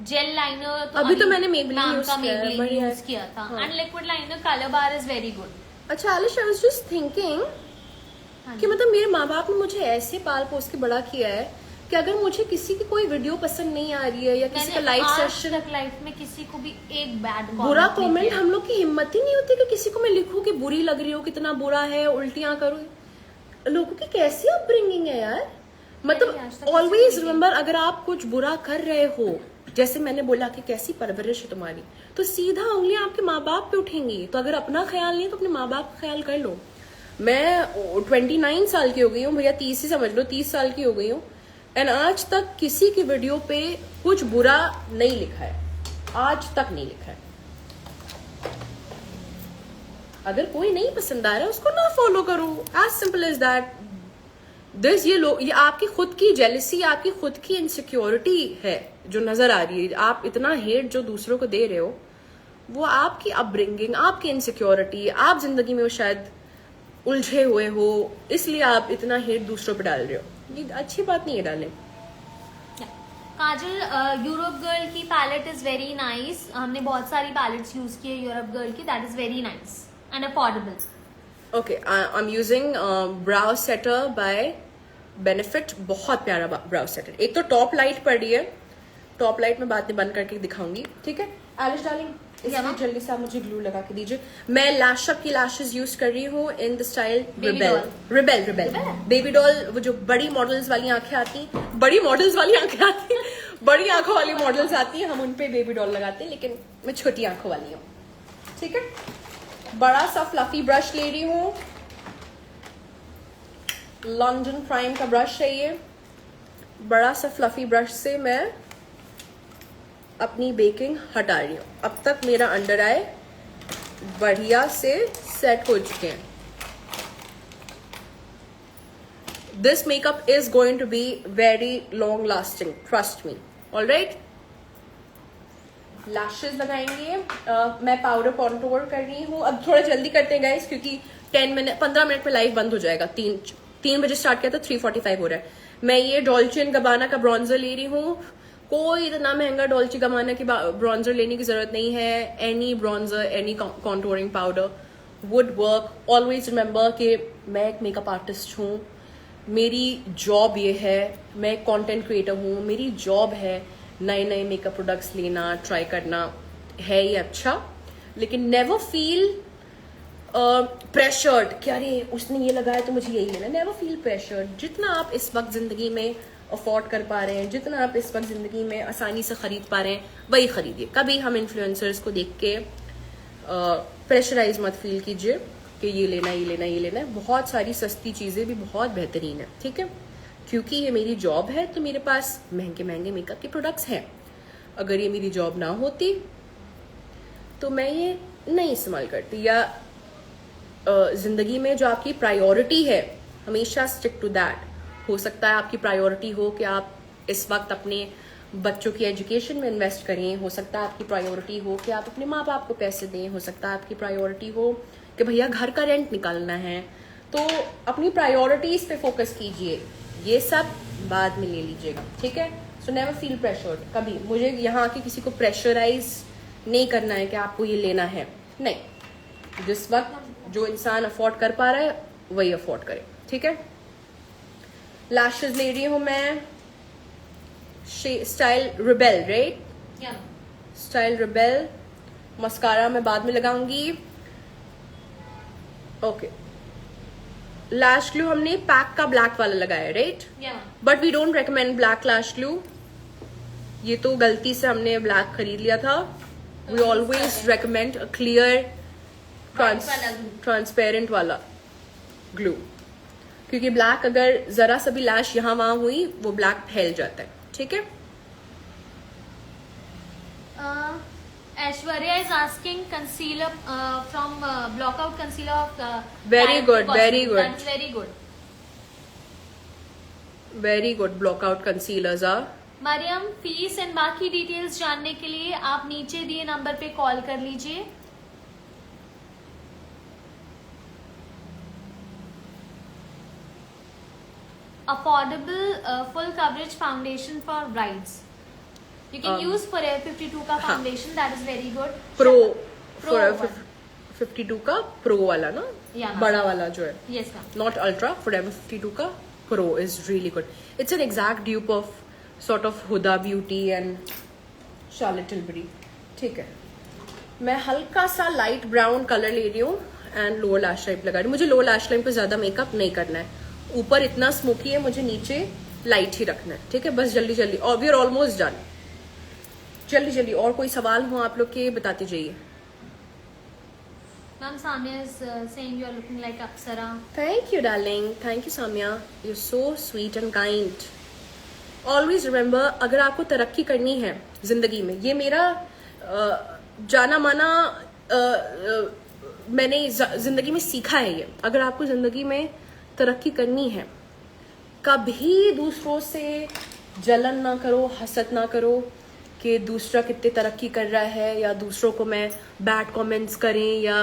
Jail liner तो अभी तो मैंने Maybelline use किया है, बढ़िया है। यूज किया था हाँ। And liquid liner colour bar is very good. अच्छा आलिश, आई वाज जस्ट थिंकिंग कि मतलब मेरे माँ बाप ने मुझे ऐसे पाल पोस के बड़ा किया है कि अगर मुझे किसी की कोई वीडियो पसंद नहीं आ रही है या किसी का लाइव सेशन, लाइफ में किसी को भी एक बैड बुरा कमेंट, हम लोग की हिम्मत ही नहीं होती कि किसी को मैं लिखूं कि बुरी लग रही हो, कितना बुरा है, उल्टियां करूं। लोगों की कैसी अपब्रिंगिंग है यार। मतलब ऑलवेज रिमेम्बर, अगर आप कुछ बुरा कर रहे हो, जैसे मैंने बोला कि कैसी परवरिश है तुम्हारी, तो सीधा उंगलियां आपके माँ बाप पे उठेंगी। तो अगर अपना ख्याल नहीं है तो अपने माँ बाप का ख्याल कर लो। मैं 29 साल की हो गई हूँ भैया, 30 ही समझ लो, 30 साल की हो गई हूँ, एंड आज तक किसी की वीडियो पे कुछ बुरा नहीं लिखा है, आज तक नहीं लिखा है। अगर कोई नहीं पसंद आ रहा है उसको ना फॉलो करो, एज सिंपल एज दैट। ये आपकी खुद की जेलसी, आपकी खुद की इनसिक्योरिटी है जो नजर आ रही है। आप इतना हेट जो दूसरों को दे रहे हो, वो आपकी अपब्रिंगिंग, आपकी इनसिक्योरिटी, आप जिंदगी में शायद उलझे हुए हो, इसलिए आप इतना हेट दूसरों पे डाल रहे हो। ये अच्छी बात नहीं है डालें। काजल, यूरोप गर्ल की पैलेट इज वेरी नाइस। हमने बहुत सारी पैलेट्स यूज की है यूरोप गर्ल की, that is very nice and affordable. Okay, I am using brow setter by Benefit. बहुत प्यारा ब्राउ सेटर। एक तो टॉप लाइट पड़ रही है, टॉप लाइट में बातें बंद करके दिखाऊंगी, ठीक है एलिश डार्लिंग? इसमें जल्दी से आप मुझे ग्लू लगा के दीजिए। मैं लैशअप की लैशेस यूज कर रही हूँ in the style rebel. Baby doll, वो जो बड़ी मॉडल्स वाली आंखें आती, बड़ी मॉडल्स वाली आंखें आती, बड़ी आंखों वाली मॉडल्स आती हैं, हम उन पे बेबी डॉल लगाते हैं, लेकिन मैं छोटी आंखों वाली हूँ, ठीक है। बड़ा सा फ्लफी ब्रश ले रही हूँ, लंडन प्राइम का ब्रश है ये। बड़ा सा फ्लफी ब्रश से मैं अपनी बेकिंग हटा रही हूँ। अब तक मेरा अंडर आई बढ़िया से सेट हो चुके हैं। this makeup is going to be very long lasting, trust me. All right, lashes लगाएंगे। मैं पाउडर कॉन्टूर कर रही हूँ। अब थोड़ा जल्दी करते हैं गाइस, क्योंकि 15 मिनट में लाइव बंद हो जाएगा। 3 बजे स्टार्ट किया था, 3:45 हो रहा है। मैं ये डॉल्चे एंड गबाना का ब्रॉन्जर ले रही हूँ। कोई इतना महंगा डॉल्चे गबाना की ब्रॉन्जर लेने की जरूरत नहीं है। Any bronzer, any contouring powder would work. Always remember कि मैं एक मेकअप आर्टिस्ट हूँ, मेरी जॉब ये है, मैं एक कंटेंट क्रिएटर हूँ, मेरी जॉब है नए नए मेकअप प्रोडक्ट्स लेना, ट्राई करना। है ये अच्छा, लेकिन नेवर फील प्रेशर्ड कि अरे उसने ये लगाया तो मुझे यही लेना। Never feel pressured. जितना आप इस वक्त जिंदगी में अफोर्ड कर पा रहे हैं, जितना आप इस वक्त जिंदगी में आसानी से खरीद पा रहे हैं, वही खरीदिए। कभी हम इन्फ्लुएंसर्स को देख के प्रेशराइज मत फील कीजिए कि ये लेना ये लेना ये लेना है। बहुत सारी सस्ती चीजें भी बहुत बेहतरीन है, ठीक है। क्योंकि ये मेरी जॉब है तो मेरे पास महंगे महंगे मेकअप के प्रोडक्ट्स हैं। अगर ये मेरी जॉब ना होती तो मैं ये नहीं इस्तेमाल करती। या जिंदगी में जो आपकी प्रायोरिटी है, हमेशा स्टिक टू दैट। हो सकता है आपकी प्रायोरिटी हो कि आप इस वक्त अपने बच्चों की एजुकेशन में इन्वेस्ट करें। हो सकता है आपकी प्रायोरिटी हो कि आप अपने माँ बाप को पैसे दें। हो सकता है आपकी प्रायोरिटी हो कि भैया घर का रेंट निकालना है। तो अपनी प्रायोरिटीज पे फोकस कीजिए, ये सब बाद में ले लीजिएगा, ठीक है। So never feel pressured. कभी मुझे यहाँ आके किसी को प्रेशराइज नहीं करना है कि आपको ये लेना है, नहीं। जिस वक्त जो इंसान अफोर्ड कर पा रहा है वही अफोर्ड करे, ठीक है। लैशेस ले रही हूं मैं style rebel, right, style rebel. Mascara मैं बाद में लगाऊंगी। ओके, लैश ग्लू हमने पैक का ब्लैक वाला लगाया, right, but we don't recommend black lash glue. ये तो गलती से हमने ब्लैक खरीद लिया था। We always recommend a clear transparent वाला ग्लू, क्योंकि ब्लैक अगर जरा सा भी लैश यहाँ वहां हुई वो ब्लैक फैल जाता है, ठीक है। Aishwarya is asking concealer from blockout concealer of Very good, very good. That's very good. Very good blockout concealers are. Mariam, fees and बाकी डिटेल्स जानने के लिए आप नीचे दिए नंबर पे कॉल कर लीजिए। Affordable full coverage foundation for brides. You can use Forever 52 का foundation, that is very good. Pro Pro 52 का प्रो वाला ना, Yeah. बड़ा वाला जो है, Yes ma'am. not ultra. Forever 52 का pro is really good. It's an exact dupe of sort of Huda Beauty and Charlotte Tilbury, ठीक है। मैं हल्का सा लाइट ब्राउन कलर ले रही हूँ एंड लोअर लैश लाइन लगा रही हूँ। मुझे लोअर लैश लाइन पे ज्यादा मेकअप नहीं करना है। ऊपर इतना स्मोकी है, मुझे नीचे लाइट ही रखना है, ठीक है। बस जल्दी जल्दी, और वी आर ऑलमोस्ट डन। जल्दी जल्दी, और कोई सवाल हो आप लोग के बताते जाइए। Ma'am, Samya is saying you are looking like Apsara. Thank you, darling. Thank you, Samya. You're so sweet and kind. Always remember, अगर आपको तरक्की करनी है जिंदगी में, ये मेरा जाना माना मैंने जिंदगी में सीखा है ये। अगर आपको जिंदगी में तरक्की करनी है, कभी दूसरों से जलन ना करो, हसद ना करो कि दूसरा कितने तरक्की कर रहा है, या दूसरों को मैं बैड कमेंट्स करें, या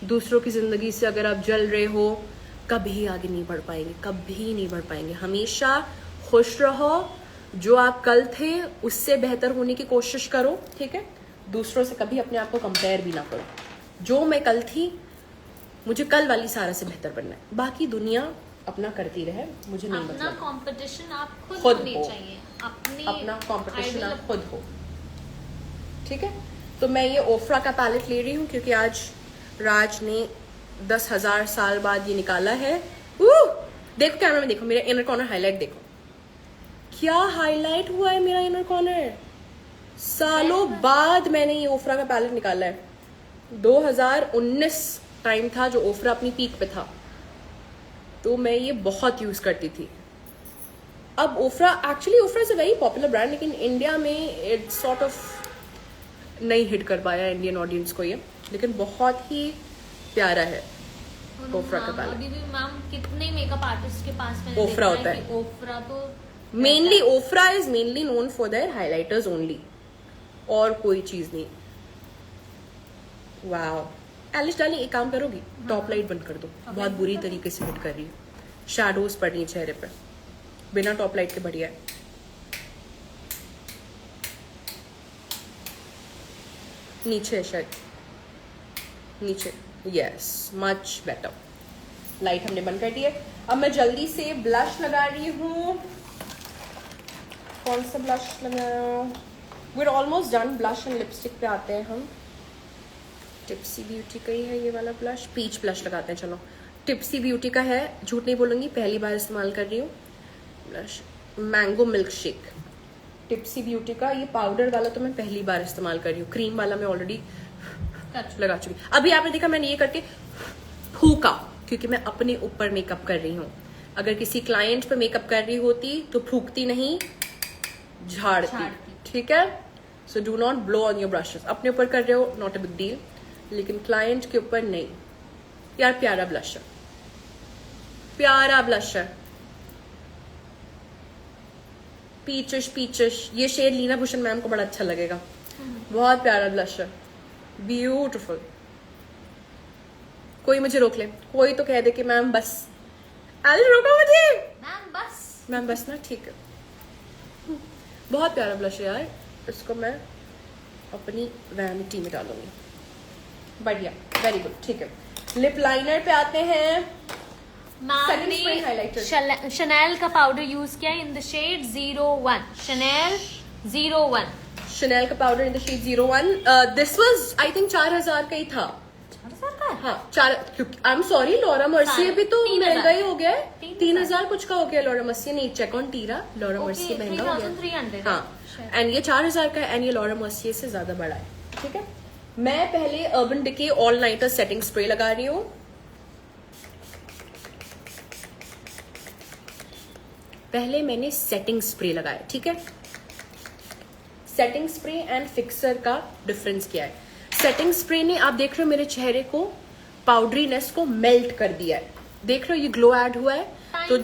दूसरों की जिंदगी से अगर आप जल रहे हो, कभी आगे नहीं बढ़ पाएंगे, कभी नहीं बढ़ पाएंगे। हमेशा खुश रहो, जो आप कल थे उससे बेहतर होने की कोशिश करो, ठीक है। दूसरों से कभी अपने आप को कंपेयर भी ना करो। जो मैं कल थी, मुझे कल वाली सारा से बेहतर बनना है। बाकी दुनिया अपना करती रहे, मुझे नहीं अपना मतलब। कंपटीशन आप खुद खुद होने हो। चाहिए, अपना कंपटीशन idol आप खुद हो, ठीक है। तो मैं ये ओफ्रा का पैलेट ले रही हूँ क्योंकि आज राज ने 10,000 साल बाद ये निकाला है। देखो कैमरा में, देखो मेरा इनर कॉर्नर हाईलाइट, देखो क्या हाईलाइट हुआ है मेरा इनर कॉर्नर। सालों बाद मैंने ये ओफ्रा का पैलेट निकाला है। 2019 टाइम था जो ओफ्रा अपनी पीक पे था, तो मैं ये बहुत यूज करती थी। अब Oprah is a very popular brand, लेकिन इंडिया में इट सॉर्ट ऑफ नहीं हिट कर पाया इंडियन ऑडियंस को ये, लेकिन बहुत ही प्यारा है। ओफ्रा का पैलेट। अभी भी मैम कितने मेकअप आर्टिस्ट के पास मैंने ओफ्रा देखा होता है है। कि ओफ्रा तो mainly Oprah is mainly known for their highlighters only, और कोई चीज नहीं। वाओ एलिस डार्लिंग, एक काम करोगी, टॉप लाइट बंद कर दो, बहुत बुरी तरीके से हिट कर रही है, शैडोज पड़ रही है चेहरे पे, बिना टॉप लाइट के बढ़िया है। नीचे है शायद, नीचे, यस मच बेटर। लाइट हमने बंद कर दी है। अब मैं जल्दी से ब्लश लगा रही हूँ। कौन सा ब्लश लगाऊं? We are almost done. Blush and lipstick पे आते हैं हम। टिप्सी ब्यूटी का ही है ये वाला ब्लश, पीच ब्लश लगाते हैं। चलो, टिप्सी ब्यूटी का है, झूठ नहीं बोलूंगी, पहली बार इस्तेमाल कर रही हूँ blush. Mango milk shake, tipsy Beauty का। ये पाउडर वाला तो मैं पहली बार इस्तेमाल कर रही हूँ, क्रीम वाला मैं ऑलरेडी लगा चुकी। अभी आपने देखा मैंने ये करके फूका, क्योंकि मैं अपने ऊपर मेकअप कर रही हूँ। अगर किसी क्लाइंट पे मेकअप कर रही होती तो फूकती नहीं, झाड़ती। ठीक है, so do not blow on your brushes. अपने ऊपर कर रहे हो, नॉट अ बिग डील, लेकिन क्लाइंट के ऊपर नहीं। यार प्यारा ब्लश है, प्यारा ब्लश है, पीचिश पीचिश। ये शेड लीना भूषण मैम को बड़ा अच्छा लगेगा, बहुत प्यारा ब्लश है, ब्यूटिफुल। कोई मुझे रोक ले, कोई तो कह दे कि मैम बस, अरे रोको मुझे मैम बस ना, ठीक है। बहुत प्यारा ब्लश है यार, इसको मैं अपनी वैनिटी में डालूंगी। बढ़िया, वेरी गुड, ठीक है। लिप लाइनर पे आते हैं। Ma'am highlighter। ने शनेल का पाउडर यूज किया in the shade 01। Chanel 01 Chanel का powder in the shade 01। This was I think 4000 का ही था। 4000 का है? हाँ, I am sorry, Laura Mercier अभी तो 3000 महंगा ही हो गया है। 3000 3000 कुछ का हो गया लॉरा मर्सी। नहीं, check on Tira, Laura Mercier महंगा हो गया। 3300। हाँ, एंड ये 4000 का है, एंड ये लॉरा मर्सी से ज्यादा बड़ा है। ठीक है, मैं पहले Urban Decay All Nighter setting spray लगा रही हूँ। पहले मैंने सेटिंग स्प्रे लगाया। ठीक है, सेटिंग स्प्रे एंड फिक्सर का डिफरेंस क्या है? सेटिंग स्प्रे ने, आप देख रहे हो मेरे चेहरे को, पाउडरीनेस को मेल्ट कर दिया है। देख रहे हो ये ग्लो ऐड हुआ है, तो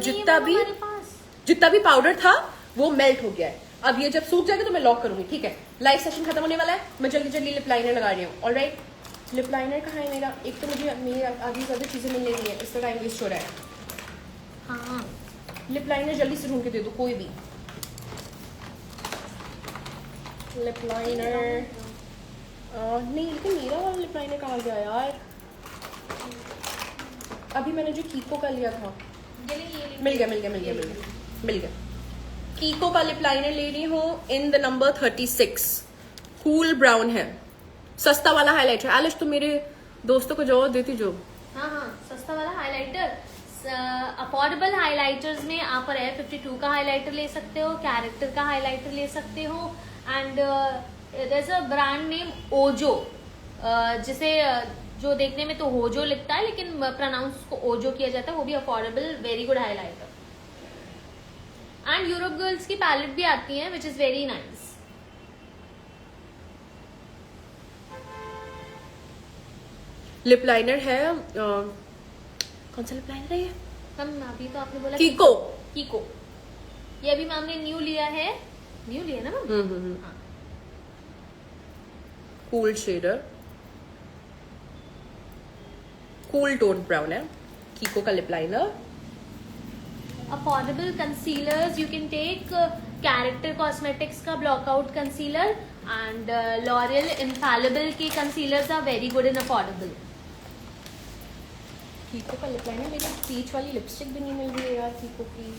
जितना भी पाउडर था वो मेल्ट हो गया है। अब ये जब सूख जाएगा तो मैं लॉक करूंगी। ठीक है, लाइव सेशन खत्म होने वाला है, मैं जल्दी जल्दी लिप लाइनर लगा रही हूँ। ऑलराइट, लिप लाइनर कहाँ है मेरा? एक तो मुझे मेरी आधी ज्यादा चीजें मिलने रही है, इसका टाइम वेस्ट हो रहा है। हाँ, लिप लाइनर जल्दी से ढूंढ के दे दो, कोई भी लिप लाइनर। नहीं, लेकिन मेरा वाला लिप लाइनर कहाँ गया यार? अभी मैंने जो कीको का लिया था, मिल गया। कीको का लिप लाइनर ले रही हूँ in the number 36। Cool brown है, सस्ता वाला हाइलाइटर। एलिश तो मेरे दोस्तों को जो देती जो। हाँ, सस्ता वाला हाइलाइटर। अफोर्डेबल हाइलाइटर्स में आप Rare 52 का हाइलाइटर ले सकते हो, कैरेक्टर का हाइलाइटर ले सकते हो, and there is a brand name Ojo, जिसे जो देखने में तो होजो लिखता है लेकिन प्रोनाउंस उसको ओजो किया जाता है। वो भी affordable, very good highlighter. And Europe girls की पैलेट भी आती है which is very nice. Lip liner है, कौन सा लिप लाइनर है ये? मैम अभी तो आपने बोला कीको। ये अभी मैम ने न्यू लिया है ना मैम? हाँ। Cool shader, cool tone brown है, कीको का lip liner. Affordable concealers you can take Character Cosmetics का blockout concealer and L'Oreal Infallible के concealers are very good in affordable. Kiko का लिप लाइनर, लेकिन पीच वाली लिपस्टिक भी नहीं मिल रही है यार कीको की।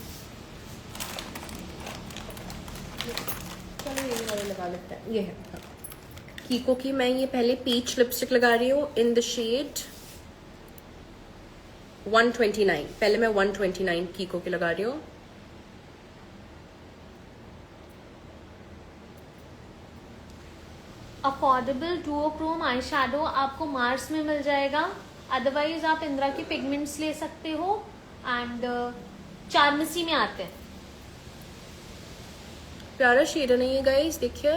चलो ये वाले लगा लेते हैं, ये है। हाँ, कीको की मैं ये पहले पीच लिपस्टिक लगा रही हूँ इन द शेड 129। पहले मैं 129 कीको की लगा रही हूँ। अफोर्डेबल डुओक्रोम आई शैडो आपको मार्स में मिल जाएगा, अदरवाइज आप इंद्रा के पिगमेंट्स ले सकते हो, एंड चार्मसी में आते हैं। प्यारा शेड है नहीं है गाइस, देखिए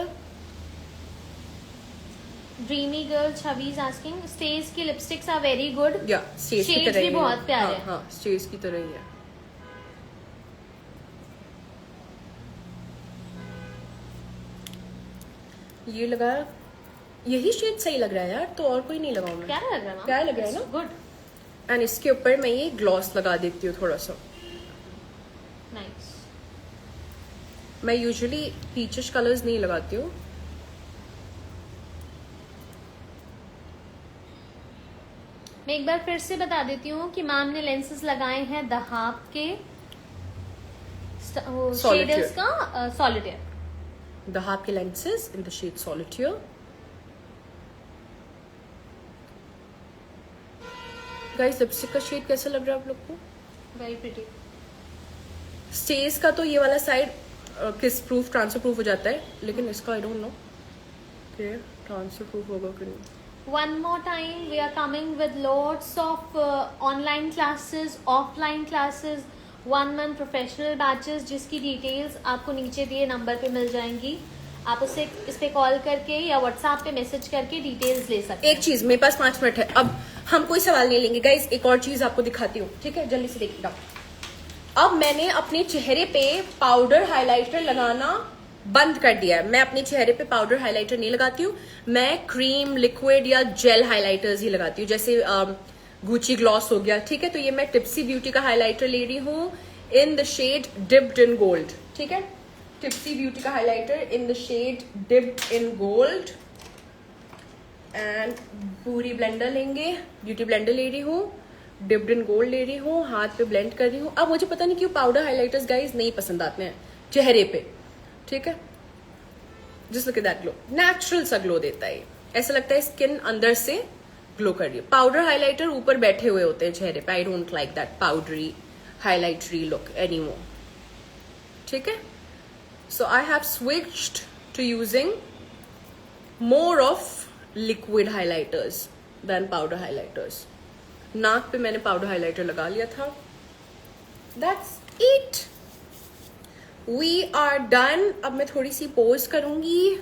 dreamy girl Chhavi is asking, stage की लिपस्टिक्स आर वेरी गुड। या स्टेज की Shades तरह भी ही है। बहुत प्यारे हाँ, हैं। हाँ स्टेज की तरह ही है। ये लगा, यही शेड सही लग रहा है यार, तो और कोई नहीं लगाऊं मैं। क्या लग रहा है ना? क्या लग रहा है ना? गुड, एंड इसके ऊपर मैं ये ग्लॉस लगा देती हूँ थोड़ा सा। नाइस। मैं यूजुअली पीचिश कलर्स नहीं लगाती हूँ। मैं एक बार फिर से बता देती हूँ कि मैम ने लेंसेज लगाए हैं दहाब के शेडर्स का solitaire. The Harp lenses in the shade Solitaire. Guys, lipstick का शेड कैसा लग रहा है आप लोग को? Very pretty. स्टेज का तो ये वाला साइड किस प्रूफ, ट्रांसफर प्रूफ हो जाता है, लेकिन इसका आई डोंट नो कि ट्रांसफर प्रूफ होगा कि नहीं। One more time, we are coming with lots of online classes, offline classes, 1 month professional batches, जिसकी डिटेल्स आपको नीचे दिए नंबर पे मिल जाएंगी। आप उसे इस पे कॉल करके या व्हाट्सएप पे मैसेज करके डिटेल्स ले सकते हैं। एक चीज, मेरे पास 5 मिनट है, अब हम कोई सवाल नहीं लेंगे गाइस। एक और चीज आपको दिखाती हूँ, ठीक है, जल्दी से देखिएगा। अब मैंने अपने चेहरे पे पाउडर हाइलाइटर लगाना बंद कर दिया है। मैं अपने चेहरे पे पाउडर हाइलाइटर नहीं लगाती हूँ, मैं क्रीम, लिक्विड या जेल हाइलाइटर्स ही लगाती हूँ, जैसे गुची ग्लॉस हो गया, ठीक है। तो ये मैं टिप्सी ब्यूटी का हाइलाइटर ले रही हूँ in the shade dipped in gold, ठीक है। टिप्सी ब्यूटी का highlighter in the shade dipped in gold. And पूरी ब्लेंडर लेंगे, ब्यूटी ब्लेंडर ले रही हूँ, डिप्ड इन गोल्ड ले रही हूँ, हाथ पे ब्लेंड कर रही हूँ। अब मुझे पता नहीं क्यों पाउडर हाइलाइटर्स गाइज नहीं पसंद आते हैं चेहरे पे, ठीक है। Just look at that glow, natural सा ग्लो देता है, ऐसा लगता है स्किन अंदर से ग्लो कर रही है। पाउडर हाइलाइटर ऊपर बैठे हुए होते हैं चेहरे पे, I don't like that powdery highlightery look anymore, ठीक है। So I have switched to using more of liquid highlighters than powder highlighters. नाक पे मैंने पाउडर हाइलाइटर लगा लिया था। That's it, we are done. अब मैं थोड़ी सी पोज करूंगी।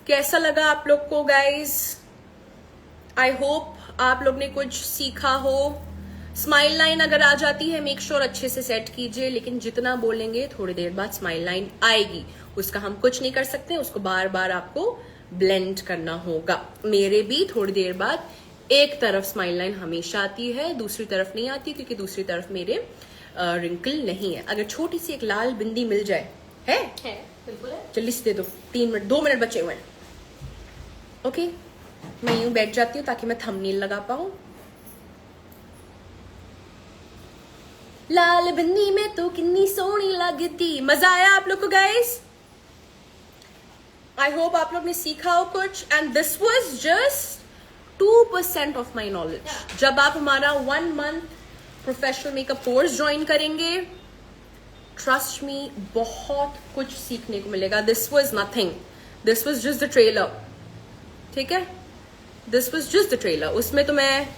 कैसा लगा आप लोग को गाइज? आई होप आप लोग ने कुछ सीखा हो। स्माइल लाइन अगर आ जाती है मेक श्योर अच्छे से सेट कीजिए, लेकिन जितना बोलेंगे थोड़ी देर बाद स्माइल लाइन आएगी, उसका हम कुछ नहीं कर सकते, उसको बार बार आपको ब्लेंड करना होगा। मेरे भी थोड़ी देर बाद एक तरफ स्माइल लाइन हमेशा आती है, दूसरी तरफ नहीं आती, क्योंकि दूसरी तरफ मेरे रिंकल नहीं है। अगर छोटी सी एक लाल बिंदी मिल जाए, है बिल्कुल है। जल्दी से दे दो, 2 मिनट बचे हुए हैं। ओके, मैं यूं बैठ जाती हूँ ताकि मैं थंबनेल लगा पाऊं। लाल बिंदी में तो कितनी सोहनी लगती। मजा आया आप लोग को गाइस? आई होप आप लोग ने सीखा हो कुछ। And this was just 2% of my knowledge. जब आप हमारा 1 month professional makeup course join करेंगे, ट्रस्ट मी, बहुत कुछ सीखने को मिलेगा। This was nothing, this was just the trailer, ठीक है। This was just the trailer. उसमें तो मैं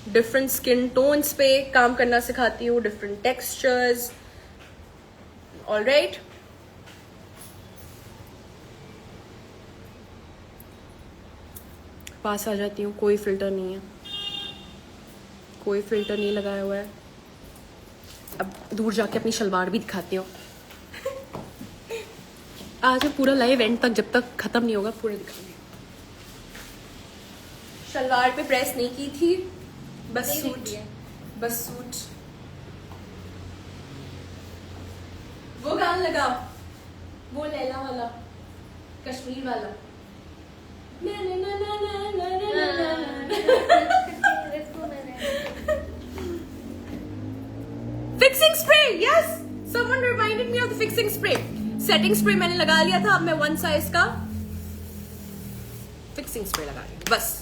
डिफरेंट स्किन टोन्स पे काम करना सिखाती हूँ, डिफरेंट टेक्सचर्स। ऑलराइट, पास आ जाती हूँ। कोई फिल्टर नहीं है, कोई फिल्टर नहीं लगाया हुआ है। अब दूर जाके अपनी शलवार भी दिखाती हूँ। आज मैं पूरा लाइव एंड तक, जब तक खत्म नहीं होगा, पूरा दिखाऊंगी। शलवार पे प्रेस नहीं की थी, बस सूट, बस सूट। वो गाना लगाओ, वो लैला वाला, कश्मीर वाला। ना ना ना ना ना ना ना ना। Fixing spray, yes, someone reminded me of the fixing spray. Setting spray मैंने लगा लिया था, अब मैं 1 साइज का फिक्सिंग स्प्रे लगा रही हूं, बस।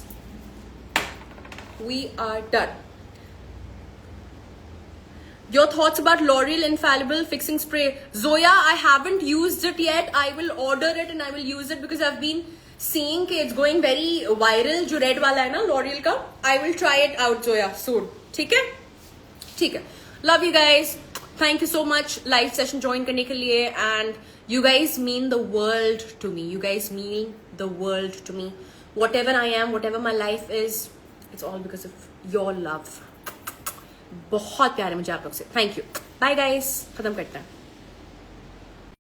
We are done. Your thoughts about L'Oreal Infallible Fixing Spray? Zoya, I haven't used it yet. I will order it and I will use it because I've been seeing कि it's going very viral. जो red वाला है ना L'Oreal का, I will try it out, Zoya, soon. ठीक है? ठीक है. Love you guys. Thank you so much live session join करने के लिए, and you guys mean the world to me. You guys mean the world to me. whatever I am, whatever my life is, it's all because of your love. बहुत प्यार है मुझे आप लोग से. Thank you. Bye guys. खत्म करते हैं.